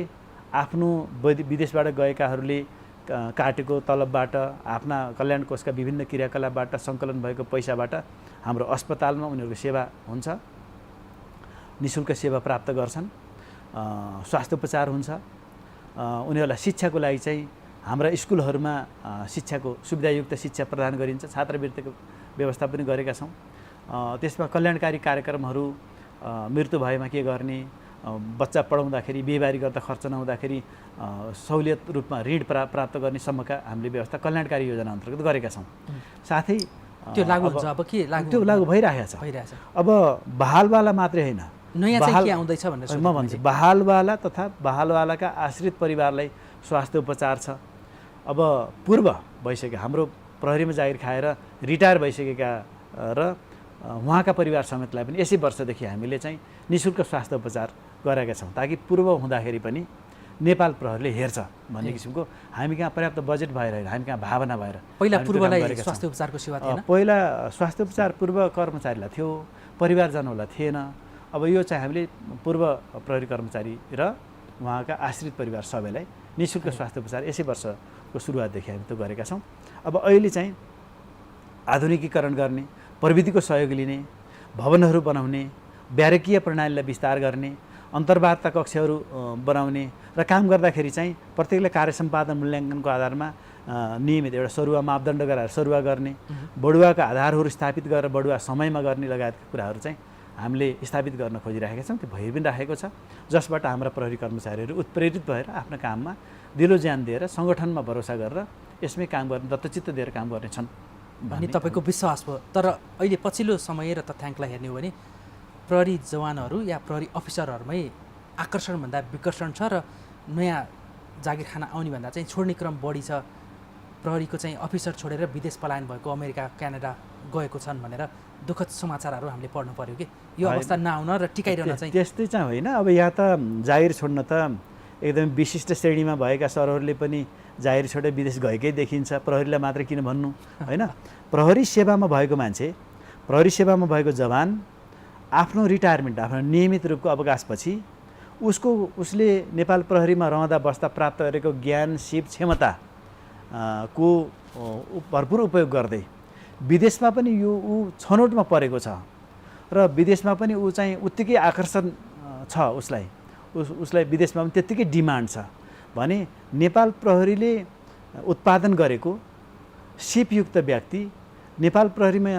आफ्नो विदेशबाट गएकाहरूले काटेको तलबबाट, आफ्ना कल्याण कोषका विभिन्न क्रियाकलापबाट सङ्कलन भएको पैसाबाट हाम्रो अस्पतालमा उनीहरूको सेवा हुन्छ, निःशुल्क सेवा प्राप्त गर्छन्, स्वास्थ्य उपचार हुन्छ। उनीहरूलाई शिक्षाको लागि चाहिँ हाम्रा स्कुलहरूमा शिक्षाको सुविधायुक्त शिक्षा प्रदान गरिन्छ, छात्रवृत्तिको व्यवस्था पनि गरेका छौँ। त्यसमा कल्याणकारी कार्यक्रमहरू, मृत्यु भएमा के गर्ने, बच्चा पढाउँदाखेरि बिहेबारी गर्दा खर्च नहुँदाखेरि सहुलियत रूपमा ऋण प्राप्त गर्ने सम्मका हामीले व्यवस्था कल्याणकारी योजना अन्तर्गत गरेका छौँ। साथै त्यो लागु हुन्छ अब के त्यो लागु भइरहेको छ। अब बहालवाला मात्रै होइन, नयाँ चाहिँ के आउँदैछ भनेर म भन्छु, बहालवाला तथा बहालवालाका आश्रित परिवारलाई स्वास्थ्य उपचार छ। अब पूर्व भइसकेका हाम्रो प्रहरीमा जागिर खाएर रिटायर भइसकेका र उहाँका परिवार समेतलाई पनि यसै वर्षदेखि हामीले चाहिँ निःशुल्क स्वास्थ्य उपचार गरेका छौँ, ताकि पूर्व हुँदाखेरि पनि नेपाल प्रहरीले हेर्छ भन्ने किसिमको हामी कहाँ पर्याप्त बजेट भएर होइन, हामी कहाँ भावना भएर पहिला पूर्वलाई स्वास्थ्य उपचारको सेवा थिएन। पहिला स्वास्थ्य उपचार पूर्व कर्मचारीलाई थियो, परिवारजनहरूलाई थिएन। अब यो चाहिँ हामीले पूर्व प्रहरी कर्मचारी र उहाँका आश्रित परिवार सबैलाई निःशुल्क स्वास्थ्य उपचार यसै वर्षको सुरुवातदेखि हामी त्यो गरेका छौँ। अब अहिले चाहिँ आधुनिकीकरण गर्ने, प्रविधिको सहयोग लिने, भवनहरू बनाउने, ब्यारेकीय प्रणालीलाई विस्तार गर्ने, अन्तर्वार्ता कक्षहरू बनाउने र काम गर्दाखेरि चाहिँ प्रत्येकले कार्य सम्पादन मूल्याङ्कनको आधारमा नियमित एउटा सरुवा मापदण्ड गराएर सरुवा गर्ने, बढुवाका आधारहरू स्थापित गरेर बढुवा समयमा गर्ने लगायतका कुराहरू चाहिँ हामीले स्थापित गर्न खोजिरहेका छौँ। त्यो भइ पनि राखेको छ, जसबाट हाम्रा प्रहरी कर्मचारीहरू उत्प्रेरित भएर आफ्नो काममा दिलो ज्यान दिएर सङ्गठनमा भरोसा गरेर यसमै काम गर्ने, दत्तचित्त दिएर काम गर्नेछन् भन्ने तपाईँको विश्वास भयो। तर अहिले पछिल्लो समय र तथ्याङ्कलाई हेर्ने हो भने प्रहरी जवानहरू या प्रहरी अफिसरहरूमै आकर्षणभन्दा विकर्षण छ र नयाँ जागिर खाना आउने भन्दा चाहिँ छोड्ने क्रम बढी छ। प्रहरीको चाहिँ अफिसर छोडेर विदेश पलायन भएको, अमेरिका क्यानाडा गएको छन् भनेर दुःखद समाचारहरू हामीले पढ्नु पर्यो कि यो अवस्था नआउन र टिकाइरहन चाहिँ त्यस्तै चाहिँ होइन। अब यहाँ त जागिर छोड्न त एकदमै विशिष्ट श्रेणीमा भएका सरहरूले पनि जागिर छोडेर विदेश गएकै देखिन्छ, प्रहरीलाई मात्र किन भन्नु होइन। प्रहरी सेवामा भएको मान्छे, प्रहरी सेवामा भएको जवान आफ्नो रिटायरमेन्ट, आफ्नो नियमित रूपको अवकाशपछि उसले नेपाल प्रहरीमा रहँदा बस्दा प्राप्त गरेको ज्ञान, सिप, क्षमता को भरपुर उपयोग गर्दै विदेशमा पनि यो छनौटमा परेको छ र विदेशमा पनि चाहिँ उत्तिकै आकर्षण छ, उसलाई विदेशमा पनि त्यत्तिकै डिमान्ड छ भने नेपाल प्रहरीले उत्पादन गरेको सिपयुक्त व्यक्ति नेपाल प्रहरीमा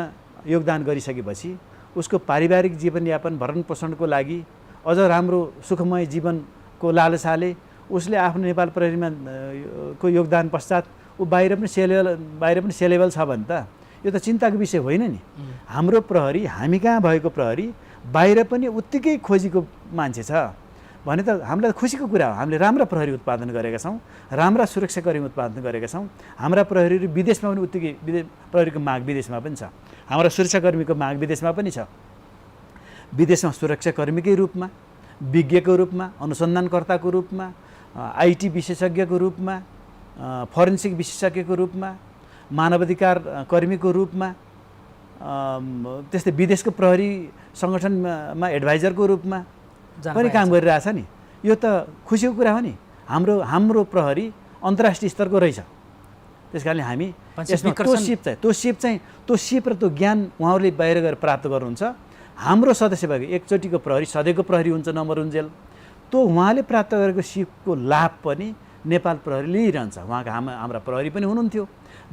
योगदान गरिसकेपछि उसको पारिवारिक जीवनयापन भरण पोषणको लागि अझ राम्रो सुखमय जीवनको लालसाले उसले आफ्नो नेपाल प्रहरीमा को योगदान पश्चात ऊ बाहिर पनि सेलेबल छ भने त यो त चिन्ताको विषय होइन नि। हाम्रो प्रहरी, हामी कहाँ भएको प्रहरी बाहिर पनि उत्तिकै खोजीको मान्छे छ भने त हामीलाई खुसीको कुरा हो। हामीले राम्रा प्रहरी उत्पादन गरेका छौँ, राम्रा सुरक्षाकर्मी उत्पादन गरेका छौँ। हाम्रा प्रहरीहरू विदेशमा पनि उत्तिकै प्रहरीको माग विदेशमा पनि छ, हाम्रा सुरक्षाकर्मीको माग विदेशमा पनि छ। विदेशमा सुरक्षाकर्मीकै रूपमा, विज्ञको रूपमा, अनुसन्धानकर्ताको रूपमा, आइटी विशेषज्ञको रूपमा, फोरेन्सिक विशेषज्ञको रूपमा, मानवाधिकार कर्मीको रूपमा, त्यस्तै विदेशको प्रहरी सङ्गठनमा एडभाइजरको रूपमा पनि काम गरिरहेछ नि। यो त खुसीको कुरा हो नि। हाम्रो प्रहरी अन्तर्राष्ट्रिय स्तरको रहेछ। त्यस कारणले हामी यसमा त्यो सिप र त्यो ज्ञान उहाँहरूले बाहिर गएर प्राप्त गर्नुहुन्छ। हाम्रो सदस्य भएको एकचोटिको प्रहरी सधैँको प्रहरी हुन्छ नमरुन्जेल, त्यो उहाँले प्राप्त गरेको सिपको लाभ पनि नेपाल प्रहरी लिइरहन्छ। उहाँका हाम्रा प्रहरी पनि हुनुहुन्थ्यो,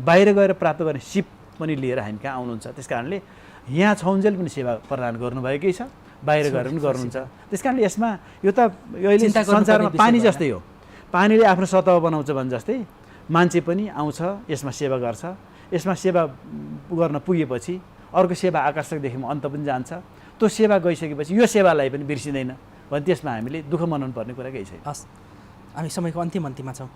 बाहिर गएर प्राप्त गर्ने सिप पनि लिएर हामी कहाँ आउनुहुन्छ। त्यस कारणले यहाँ छौन्जेल पनि सेवा प्रदान गर्नुभएकै छ, बाहिर गएर पनि गर्नुहुन्छ। त्यस कारणले यसमा यो त अहिले संसारमा पानी जस्तै हो, पानीले आफ्नो सतह बनाउँछ भने जस्तै मान्छे पनि आउँछ, यसमा सेवा गर्छ। यसमा सेवा गर्न पुगेपछि अर्को सेवा आकर्षक देख्यौँ अन्त पनि जान्छ। त्यो सेवा गइसकेपछि यो सेवालाई पनि बिर्सिँदैन भने त्यसमा हामीले दुःख मनाउनु पर्ने कुरा केही छैन। हस्, हामी समयको अन्तिममा छौँ।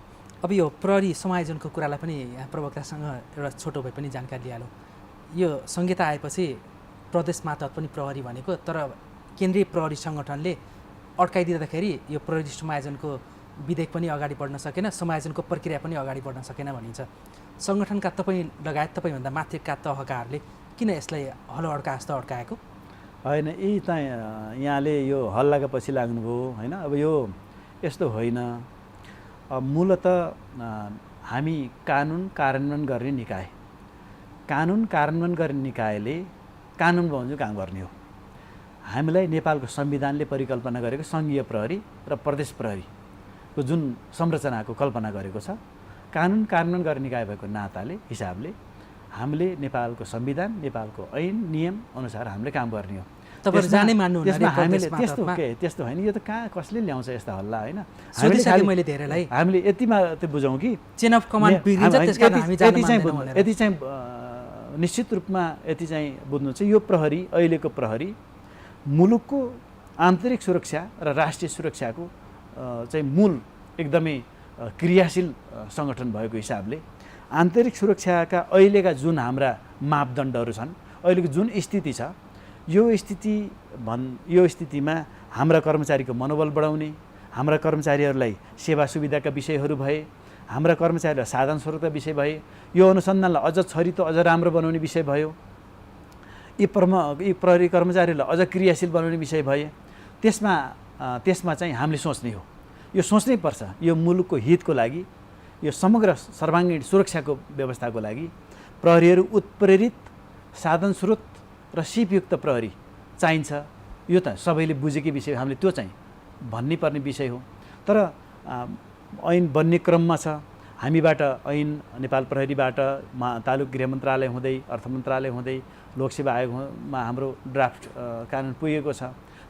अब यो प्रहरी समायोजनको कुरालाई पनि यहाँ प्रवक्तासँग एउटा छोटो भए पनि जानकारी लिइहालौँ। यो संहिता आएपछि प्रदेश मातहत पनि प्रहरी भनेको, तर केन्द्रीय प्रहरी सङ्गठनले अड्काइदिँदाखेरि यो प्रहरी समायोजनको विधेयक पनि अगाडि बढ्न सकेन, समायोजनको प्रक्रिया पनि अगाडि बढ्न सकेन भनिन्छ। सङ्गठनका तपाईँ लगायत तपाईँभन्दा माथिका तहकाहरूले किन यसलाई हलो अड्का जस्तो अड्काएको होइन? यी त यहाँले यो हल्लाको पछि लाग्नुभयो होइन। अब यो यस्तो होइन। मूलत हामी कानुन कार्यान्वयन गर्ने निकाय, कानुन कार्यान्वयन गर्ने निकायले कानुन बमोजिम काम गर्ने हो। हामीलाई नेपालको संविधानले परिकल्पना गरेको सङ्घीय प्रहरी र प्रदेश प्रहरीको जुन संरचनाको कल्पना गरेको छ, कानुन कार्यान्वयन गर्ने निकाय भएको नाताले हिसाबले हामीले नेपालको संविधान, नेपालको ऐन नियम अनुसार हामीले काम गर्ने हो। जाने मान्नु त्यसमा हामीले त्यस्तो होइन। यो त कहाँ कसले ल्याउँछ यस्ता हल्ला होइन। मैले धेरैलाई हामीले यति मात्रै बुझौँ कि चेन अफ कमान्ड बिग्रिन्छ, त्यसकारण हामी यति चाहिँ निश्चित रूपमा यति चाहिँ बुझ्नु चाहिँ यो प्रहरी, अहिलेको प्रहरी मुलुकको आन्तरिक सुरक्षा र राष्ट्रिय सुरक्षाको चाहिँ मूल एकदमै क्रियाशील सङ्गठन भएको हिसाबले आन्तरिक सुरक्षाका अहिलेका जुन हाम्रा मापदण्डहरू छन्, अहिलेको जुन स्थिति छ, यो स्थितिमा हाम्रा कर्मचारीको मनोबल बढाउने, हाम्रा कर्मचारीहरूलाई सेवा सुविधाका विषयहरू भए, हाम्रा कर्मचारीहरूलाई साधन स्रोतका विषय भए, यो अनुसन्धानलाई अझ छरितो अझ राम्रो बनाउने विषय भयो, यी प्रहरी कर्मचारीहरूलाई अझ क्रियाशील बनाउने विषय भए, त्यसमा चाहिँ हामीले सोच्ने हो। यो सोच्नै पर्छ। यो मुलुकको हितको लागि, यो समग्र सर्वाङ्गीण सुरक्षाको व्यवस्थाको लागि प्रहरीहरू उत्प्रेरित, साधन स्रोत र सिपयुक्त प्रहरी चाहिन्छ। यो त सबैले बुझेकै विषय, हामीले त्यो चाहिँ भन्नै पर्ने विषय हो। तर ऐन बन्ने क्रममा छ। हामीबाट ऐन नेपाल प्रहरीबाट तालुक गृह मन्त्रालय हुँदै, अर्थ मन्त्रालय हुँदै, लोकसेवा आयोगमा हाम्रो ड्राफ्ट कानुन पुगेको छ।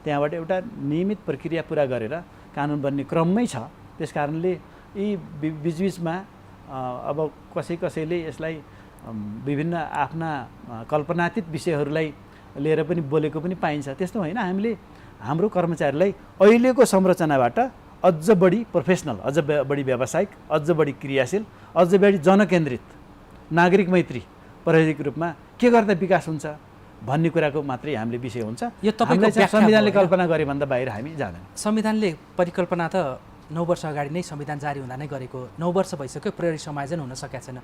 त्यहाँबाट एउटा नियमित प्रक्रिया पुरा गरेर कानुन बन्ने क्रममै छ। त्यस कारणले यी बिचबिचमा अब कसैले यसलाई विभिन्न आफ्ना कल्पनातीत विषयहरूलाई लिएर पनि बोलेको पनि पाइन्छ। त्यस्तो होइन। हामीले हाम्रो कर्मचारीलाई अहिलेको संरचनाबाट अझ बढी प्रोफेसनल, अझ बढी व्यावसायिक, अझ बढी क्रियाशील, अझ बढी जनकेन्द्रित, नागरिक मैत्री प्रहरीको रूपमा के गर्दा विकास हुन्छ भन्ने कुराको मात्रै हामीले विषय हुन्छ। यो तपाईको संविधानले कल्पना गरे भन्दा बाहिर हामी जाँदैन। संविधानले परिकल्पना त 9 वर्ष अगाडि नै संविधान जारी हुँदा नै गरेको, 9 वर्ष भइसक्यो, प्रहरी समायोजन हुन सकेको छैन।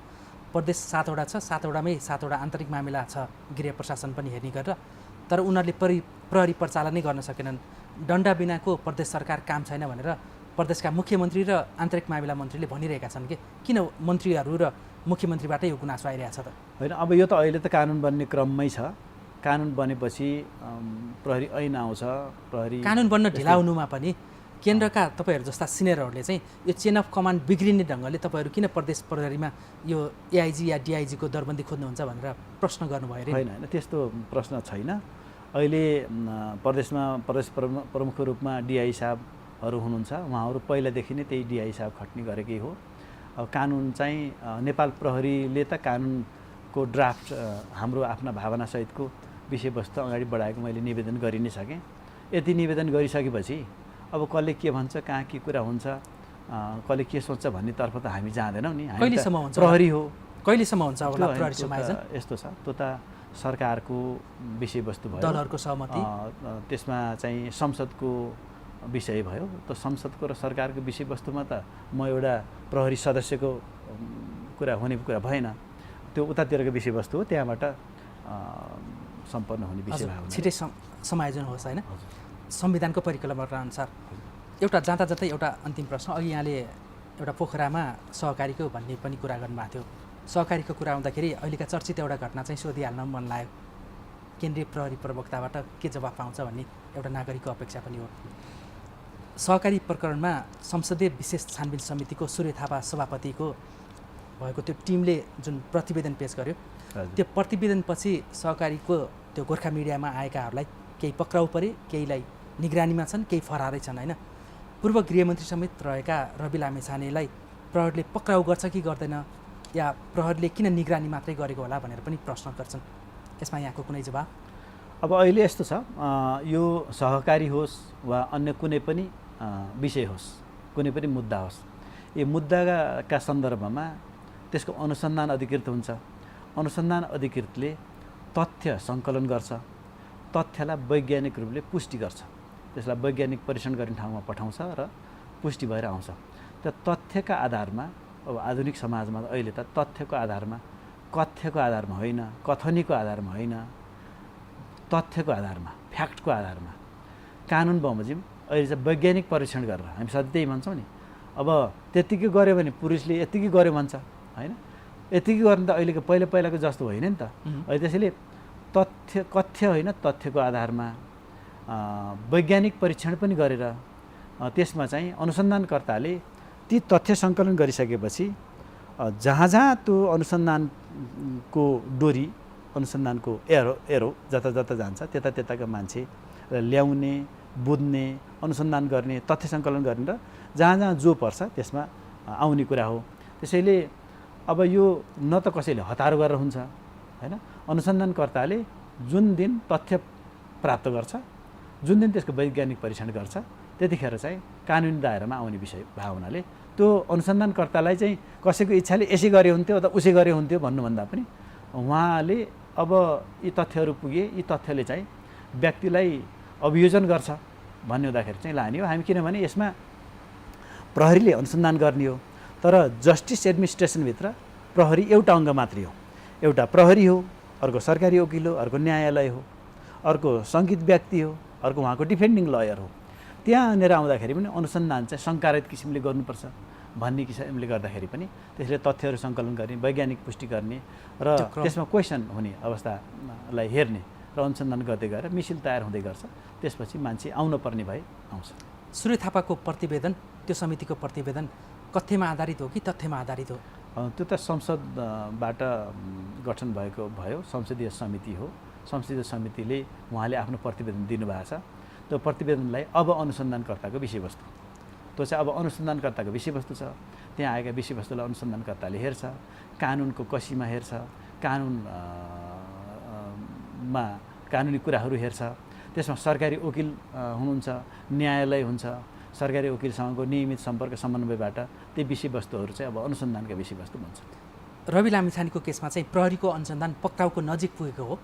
प्रदेश 7वटा छ, 7वटामै 7वटा आन्तरिक मामिला छ, गृह प्रशासन पनि हेर्ने गरेर। तर उनीहरूले प्रहरी परिचालनै गर्न सकेनन्। डन्डा बिनाको प्रदेश सरकार काम छैन भनेर प्रदेशका मुख्यमन्त्री र आन्तरिक मामिला मन्त्रीले भनिरहेका छन् कि किन मन्त्रीहरू र मुख्यमन्त्रीबाटै यो गुनासो आइरहेछ त? होइन, अब यो त अहिले त कानुन बन्ने क्रममै छ। कानुन बनेपछि प्रहरी ऐन आउँछ। प्रहरी कानुन बन्न ढिला हुनुमा पनि केन्द्रका तपाईँहरू जस्ता सिनियरहरूले चाहिँ यो चेन अफ कमान्ड बिग्रिने ढङ्गले तपाईँहरू किन प्रदेश प्रहरीमा यो एआइजी या डिआइजीको दरबन्दी खोज्नुहुन्छ भनेर प्रश्न गर्नुभयो अरे? होइन, त्यस्तो प्रश्न छैन। अहिले प्रदेशमा प्रदेश प्रमुख रूपमा डिआई साहबहरू हुनुहुन्छ। उहाँहरू पहिलादेखि नै त्यही डिआई साहब खट्ने गरेकै हो। अब कानुन चाहिँ नेपाल प्रहरीले त कानुनको ड्राफ्ट हाम्रो आफ्ना भावनासहितको विषयवस्तु अगाडि बढाएको मैले निवेदन गरि नै सकेँ। यति निवेदन गरिसकेपछि अब कसले के भन्छ, कहाँ के कुरा हुन्छ, कसले के सोच्छ भन्नेतर्फ त हामी जाँदैनौँ नि। कहिलेसम्म हुन्छ प्रहरी हो, कहिलेसम्म हुन्छ होला प्रहरी समायोजन? यस्तो छ, त्यो त सरकारको विषयवस्तु भयो, दलहरूको सहमति, त्यसमा चाहिँ संसदको विषय भयो। त संसदको र सरकारको विषयवस्तुमा त म एउटा प्रहरी सदस्यको कुरा हुने कुरा भएन। त्यो उतातिरको विषयवस्तु हो, त्यहाँबाट सम्पन्न हुने विषय भयो। छिटै समायोजन होस् होइन? संविधानको परिकल्पना अनुसार एउटा जाँदा जाँदै एउटा अन्तिम प्रश्न। अघि यहाँले एउटा पोखरामा सहकारीको भन्ने पनि कुरा गर्नुभएको थियो। सहकारीको कुरा आउँदाखेरि अहिलेका चर्चित एउटा घटना चाहिँ सोधिहाल्न मन लाग्यो। केन्द्रीय प्रहरी प्रवक्ताबाट के जवाफ पाउँछ भन्ने एउटा नागरिकको अपेक्षा पनि हो। सहकारी प्रकरणमा संसदीय विशेष छानबिन समितिको सूर्य थापा सभापतिको भएको त्यो टिमले जुन प्रतिवेदन पेश गर्यो, त्यो प्रतिवेदनपछि सहकारीको त्यो गोर्खा मिडियामा आएकाहरूलाई केही पक्राउ परे, केहीलाई निगरानीमा छन्, केही फरारै छन् होइन? पूर्व गृहमन्त्री समेत रहेका रवि लामेछानेलाई प्रहरीले पक्राउ गर्छ कि गर्दैन, या प्रहरीले किन निगरानी मात्रै गरेको होला भनेर पनि प्रश्न गर्छन्। यसमा यहाँको कुनै जवाब? अब अहिले यस्तो छ, यो सहकारी होस् वा अन्य कुनै पनि विषय होस्, कुनै पनि मुद्दा होस्, यो मुद्दाका सन्दर्भमा त्यसको अनुसन्धान अधिकृत हुन्छ। अनुसन्धान अधिकृतले तथ्य सङ्कलन गर्छ, तथ्यलाई वैज्ञानिक रूपले पुष्टि गर्छ, त्यसलाई वैज्ञानिक परीक्षण गर्ने ठाउँमा पठाउँछ र पुष्टि भएर आउँछ। त्यो तथ्यका आधारमा, अब आधुनिक समाजमा अहिले त तथ्यको आधारमा, कथ्यको आधारमा होइन, कथनीको आधारमा होइन, तथ्यको आधारमा, फ्याक्टको आधारमा कानुन बमोजिम अहिले चाहिँ वैज्ञानिक परीक्षण गरेर, हामी सधैँ त्यही भन्छौँ नि। अब त्यत्तिकै गऱ्यो भने पुरुषले यत्तिकै गर्यो भन्छ होइन? यत्तिकै गर्नु त अहिलेको पहिलाको जस्तो होइन नि त। अहिले त्यसैले कथ्य होइन, तथ्यको आधारमा वैज्ञानिक परीक्षण पनि गरेर त्यसमा चाहिँ अनुसन्धानकर्ताले ती तथ्य सङ्कलन गरिसकेपछि जहाँ त्यो अनुसन्धानको डोरी, अनुसन्धानको एरो जता जता जान्छ त्यता त्यताका मान्छे ल्याउने, बुझ्ने, अनुसन्धान गर्ने, तथ्य सङ्कलन गर्ने र जहाँ जो पर्छ त्यसमा आउने कुरा हो। त्यसैले अब यो न त कसैले हतार गरेर हुन्छ होइन? अनुसन्धानकर्ताले जुन दिन तथ्य प्राप्त गर्छ, जुन दिन त्यसको वैज्ञानिक परीक्षण गर्छ, त्यतिखेर चाहिँ कानुनी दायरामा आउने विषय भएको हुनाले त्यो अनुसन्धानकर्तालाई चाहिँ कसैको इच्छाले यसै गरे हुन्थ्यो अथवा उसै गरे हुन्थ्यो भन्नुभन्दा पनि उहाँले अब यी तथ्यहरू पुगे, यी तथ्यले चाहिँ व्यक्तिलाई अभियोजन गर्छ भन्ने हुँदाखेरि चाहिँ लाने हो हामी। किनभने यसमा प्रहरीले अनुसन्धान गर्ने हो। तर जस्टिस एडमिनिस्ट्रेसनभित्र प्रहरी एउटा अङ्ग मात्रै हो। एउटा प्रहरी हो, अर्को सरकारी वकिल हो, अर्को न्यायालय हो, अर्को सङ्घित व्यक्ति हो, अर्को उहाँको डिफेन्डिङ लयर हो। त्यहाँनिर आउँदाखेरि पनि अनुसन्धान चाहिँ शङ्कारहित किसिमले गर्नुपर्छ भन्ने किसिमले गर्दाखेरि पनि त्यसले तथ्यहरू सङ्कलन गर्ने, वैज्ञानिक पुष्टि गर्ने र त्यसमा क्वेसन हुने अवस्थालाई हेर्ने र अनुसन्धान गर्दै गएर मिसिल तयार हुँदै गर्छ। त्यसपछि मान्छे आउन पर्ने भए आउँछ। सूर्य थापाको प्रतिवेदन, त्यो समितिको प्रतिवेदन कथ्यमा आधारित हो कि तथ्यमा आधारित हो? त्यो त संसदबाट गठन भएको भयो, संसदीय समिति हो। संसदीय समितिले उहाँले आफ्नो प्रतिवेदन दिनुभएको छ। त्यो प्रतिवेदनलाई अब अनुसन्धानकर्ताको विषयवस्तु, त्यो चाहिँ अब अनुसन्धानकर्ताको विषयवस्तु छ। त्यहाँ आएका विषयवस्तुलाई अनुसन्धानकर्ताले हेर्छ, कानुनको कसीमा हेर्छ, कानुनी कुराहरू हेर्छ। त्यसमा सरकारी वकिल हुनुहुन्छ, न्यायालय हुन्छ, सरकारी वकिलसँगको नियमित सम्पर्क समन्वयबाट ती विषयवस्तुहरू चाहिँ अब अनुसन्धानका विषयवस्तु भन्छ। रवि लामिछानेको केसमा चाहिँ प्रहरीको अनुसन्धान पक्राउको नजिक पुगेको हो?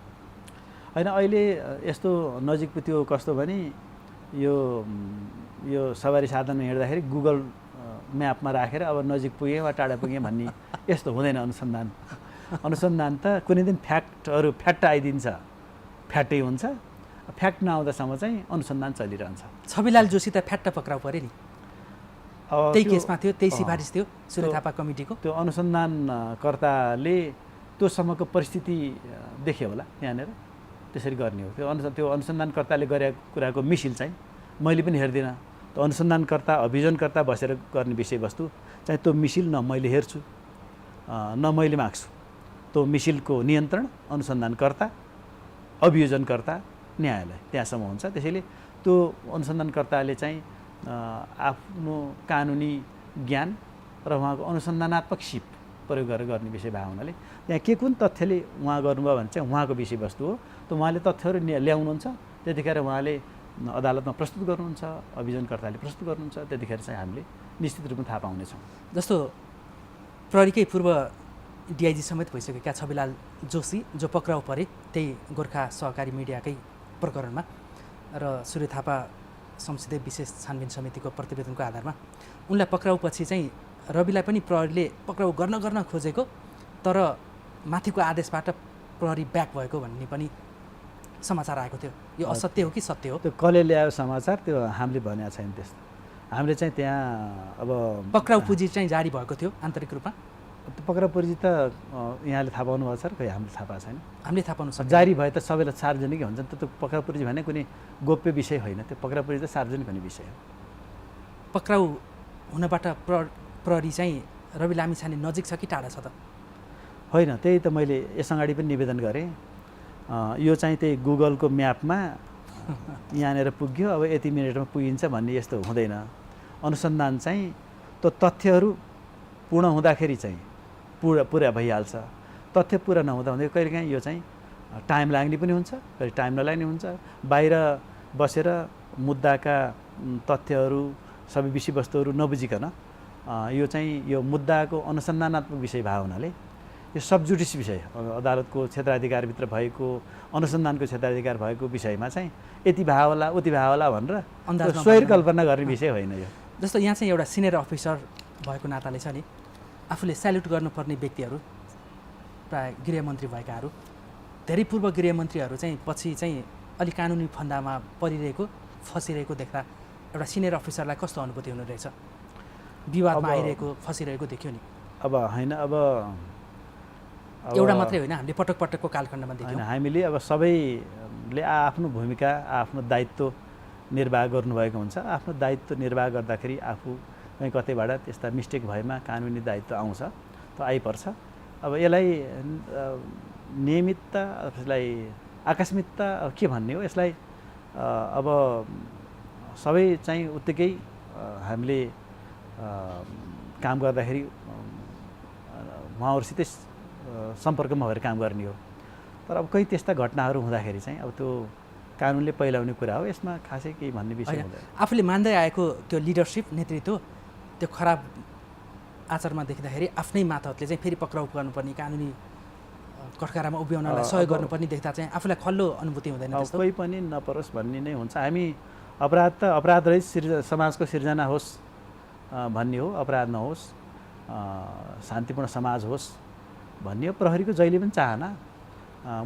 होइन, अहिले यस्तो नजिक पुग्यो कस्तो भने यो सवारी साधनमा हिँड्दाखेरि गुगल म्यापमा राखेर अब नजिक पुगेँ वा टाढा पुगेँ भन्ने यस्तो हुँदैन अनुसन्धान। अनुसन्धान त कुनै दिन फ्याक्ट आइदिन्छ, फ्याक्टै हुन्छ। फ्याक्ट नआउँदासम्म चाहिँ अनुसन्धान चलिरहन्छ। छविलाल जोशी त फ्याट्ट पक्राउ पऱ्यो नि, त्यही केसमा थियो, त्यही सिफारिस थियो सूर्य थापा कमिटीको। त्यो अनुसन्धानकर्ताले त्योसम्मको परिस्थिति देख्यो होला यहाँनिर, त्यसरी गर्ने हो। त्यो अनुसन्धानकर्ताले गरेको कुराको मिसिल चाहिँ मैले पनि हेर्दिनँ। त्यो अनुसन्धानकर्ता अभियोजनकर्ता बसेर गर्ने विषयवस्तु चाहिँ त्यो मिसिल न मैले हेर्छु न मैले माग्छु। त्यो मिसिलको नियन्त्रण अनुसन्धानकर्ता, अभियोजनकर्ता, न्यायालय त्यहाँसम्म हुन्छ। त्यसैले त्यो अनुसन्धानकर्ताले चाहिँ आफ्नो कानुनी ज्ञान र उहाँको अनुसन्धानात्मक सिप प्रयोग गरेर गर्ने विषय भएको हुनाले त्यहाँ के कुन तथ्यले उहाँ गर्नुभयो भने चाहिँ उहाँको विषयवस्तु हो। त उहाँले तथ्यहरू ल्याउनुहुन्छ, त्यतिखेर उहाँले अदालतमा प्रस्तुत गर्नुहुन्छ, अभियोजनकर्ताले प्रस्तुत गर्नुहुन्छ, त्यतिखेर चाहिँ हामीले निश्चित रूपमा थाहा पाउनेछौँ। जस्तो प्रहरीकै पूर्व डिआइजी समेत भइसकेका छविलाल जोशी जो पक्राउ परे त्यही गोर्खा सहकारी मिडियाकै प्रकरणमा र सूर्य थापा संसदीय विशेष छानबिन समितिको प्रतिवेदनको आधारमा उनलाई पक्राउपछि चाहिँ रविलाई पनि प्रहरीले पक्राउ गर्न खोजेको, तर माथिको आदेशबाट प्रहरी ब्याक भएको भन्ने पनि समाचार आएको थियो। यो असत्य हो कि सत्य हो? त्यो कसले ल्यायो समाचार, त्यो हामीले भनेको छैन त्यस्तो। हामीले चाहिँ त्यहाँ अब पक्राउ पुँजी चाहिँ जारी भएको थियो आन्तरिक रूपमा। पक्राउ पुँजी त यहाँले थाहा पाउनु भएको छ र खै हामीले थाहा पाएको छैन। हामीले थाहा पाउनु सक्छ। जारी भए त सबैलाई सार्वजनिकै हुन्छ नि त। त्यो पक्राउ पुँजी भने कुनै गोप्य विषय होइन, त्यो पक्राउ पुँजी त सार्वजनिक हुने विषय हो। पक्राउ हुनबाट प्रहरी चाहिँ रवि लामिछाने नजिक छ कि टाढा छ त? होइन, त्यही त मैले यस अगाडि पनि निवेदन गरेँ। यो चाहिँ त्यही गुगलको म्यापमा यहाँनिर पुग्यो, अब यति मिनटमा पुगिन्छ भन्ने यस्तो हुँदैन। अनुसन्धान चाहिँ त्यो तथ्यहरू पूर्ण हुँदाखेरि चाहिँ पुरा भइहाल्छ। तथ्य पुरा नहुँदा हुँदै कहिलेकाहीँ यो चाहिँ टाइम लाग्ने पनि हुन्छ, कहिले टाइम नलाग्ने हुन्छ। बाहिर बसेर मुद्दाका तथ्यहरू सबै विषयवस्तुहरू नबुझिकन यो चाहिँ यो मुद्दाको अनुसन्धानात्मक विषय भएको हुनाले यो सबजुडिस विषय, अदालतको क्षेत्राधिकारभित्र भएको, अनुसन्धानको क्षेत्राधिकार भएको विषयमा चाहिँ यति भए होला उति भए होला भनेर स्वैर कल्पना गर्ने विषय होइन यो। जस्तो यहाँ चाहिँ एउटा सिनियर अफिसर भएको नाताले छ नि, आफूले स्याल्युट गर्नुपर्ने व्यक्तिहरू प्राय गृहमन्त्री भएकाहरू, धेरै पूर्व गृहमन्त्रीहरू चाहिँ पछि चाहिँ अलिक कानुनी फन्दामा परिरहेको, फसिरहेको देख्दा एउटा सिनियर अफिसरलाई कस्तो अनुभूति हुने रहेछ? विवादमा आइरहेको, फसिरहेको देख्यो नि। अब होइन, अब एउटा मात्रै होइन, हामीले पटक पटकको कालखण्डमा देख्यौँ। हामीले अब सबैले आफ्नो भूमिका, आफ्नो दायित्व निर्वाह गर्नुभएको हुन्छ। आफ्नो दायित्व निर्वाह गर्दाखेरि आफू कहीँ कतैबाट त्यस्ता मिस्टेक भएमा कानुनी दायित्व आउँछ, त आइपर्छ। अब यसलाई नियमितता, यसलाई आकस्मिकता के भन्ने हो, यसलाई अब सबै चाहिँ उत्तिकै हामीले काम गर्दाखेरि उहाँहरूसितै सम्पर्कमा भएर काम गर्ने हो। तर अब कोही त्यस्ता घटनाहरू हुँदाखेरि चाहिँ अब त्यो कानुनले पहिलाउने कुरा हो, यसमा खासै केही भन्ने विषय हुँदैन। आफूले मान्दै आएको त्यो लिडरसिप, नेतृत्व, त्यो खराब आचरणमा देख्दाखेरि आफ्नै मातहतले चाहिँ फेरि पक्राउ गर्नुपर्ने, कानुनी कठघरामा उभ्याउनलाई सहयोग गर्नुपर्ने देख्दा चाहिँ आफूलाई खल्लो अनुभूति हुँदैन? कोही पनि नपरोस् भन्ने नै हुन्छ। हामी अपराध रहित समाजको सिर्जना होस् भन्ने हो, अपराध नहोस्, शान्तिपूर्ण समाज होस् भन्ने हो प्रहरीको जहिले पनि चाहना।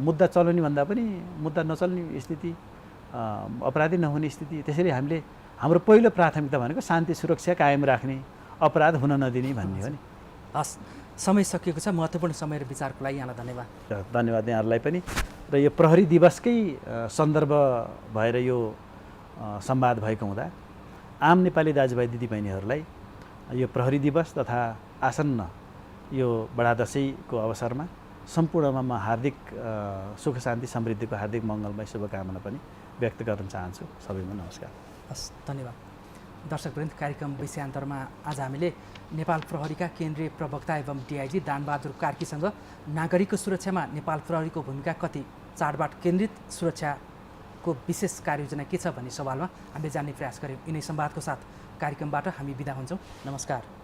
मुद्दा चलाउने भन्दा पनि मुद्दा नचल्ने स्थिति, अपराधी नहुने स्थिति। त्यसरी हामीले हाम्रो पहिलो प्राथमिकता भनेको शान्ति सुरक्षा कायम राख्ने, अपराध हुन नदिने भन्ने हो नि। हस्, समय सकिएको छ। महत्त्वपूर्ण समय र विचारको लागि यहाँलाई धन्यवाद। धन्यवाद यहाँहरूलाई पनि। र यो प्रहरी दिवसकै सन्दर्भ भएर यो संवाद भएको हुँदा आम नेपाली दाजुभाइ दिदीबहिनीहरूलाई यो प्रहरी दिवस तथा आसन्न यो बडा दशैँको अवसरमा सम्पूर्णमा म हार्दिक सुख शान्ति समृद्धिको हार्दिक मङ्गलमय शुभकामना पनि व्यक्त गर्न चाहन्छु। सबैमा नमस्कार। हस्, धन्यवाद। दर्शकवृन्द, कार्यक्रम विषयान्तरमा आज हामीले नेपाल प्रहरीका केन्द्रीय प्रवक्ता एवं डिआइजी दानबहादुर कार्कीसँग नागरिकको सुरक्षामा नेपाल प्रहरीको भूमिका कति, चाडबाड केन्द्रित सुरक्षाको विशेष कार्ययोजना के छ भन्ने सवालमा हामीले जान्ने प्रयास गऱ्यौँ। यिनै संवादको साथ कार्यक्रमबाट हामी बिदा हुन्छौँ। नमस्कार।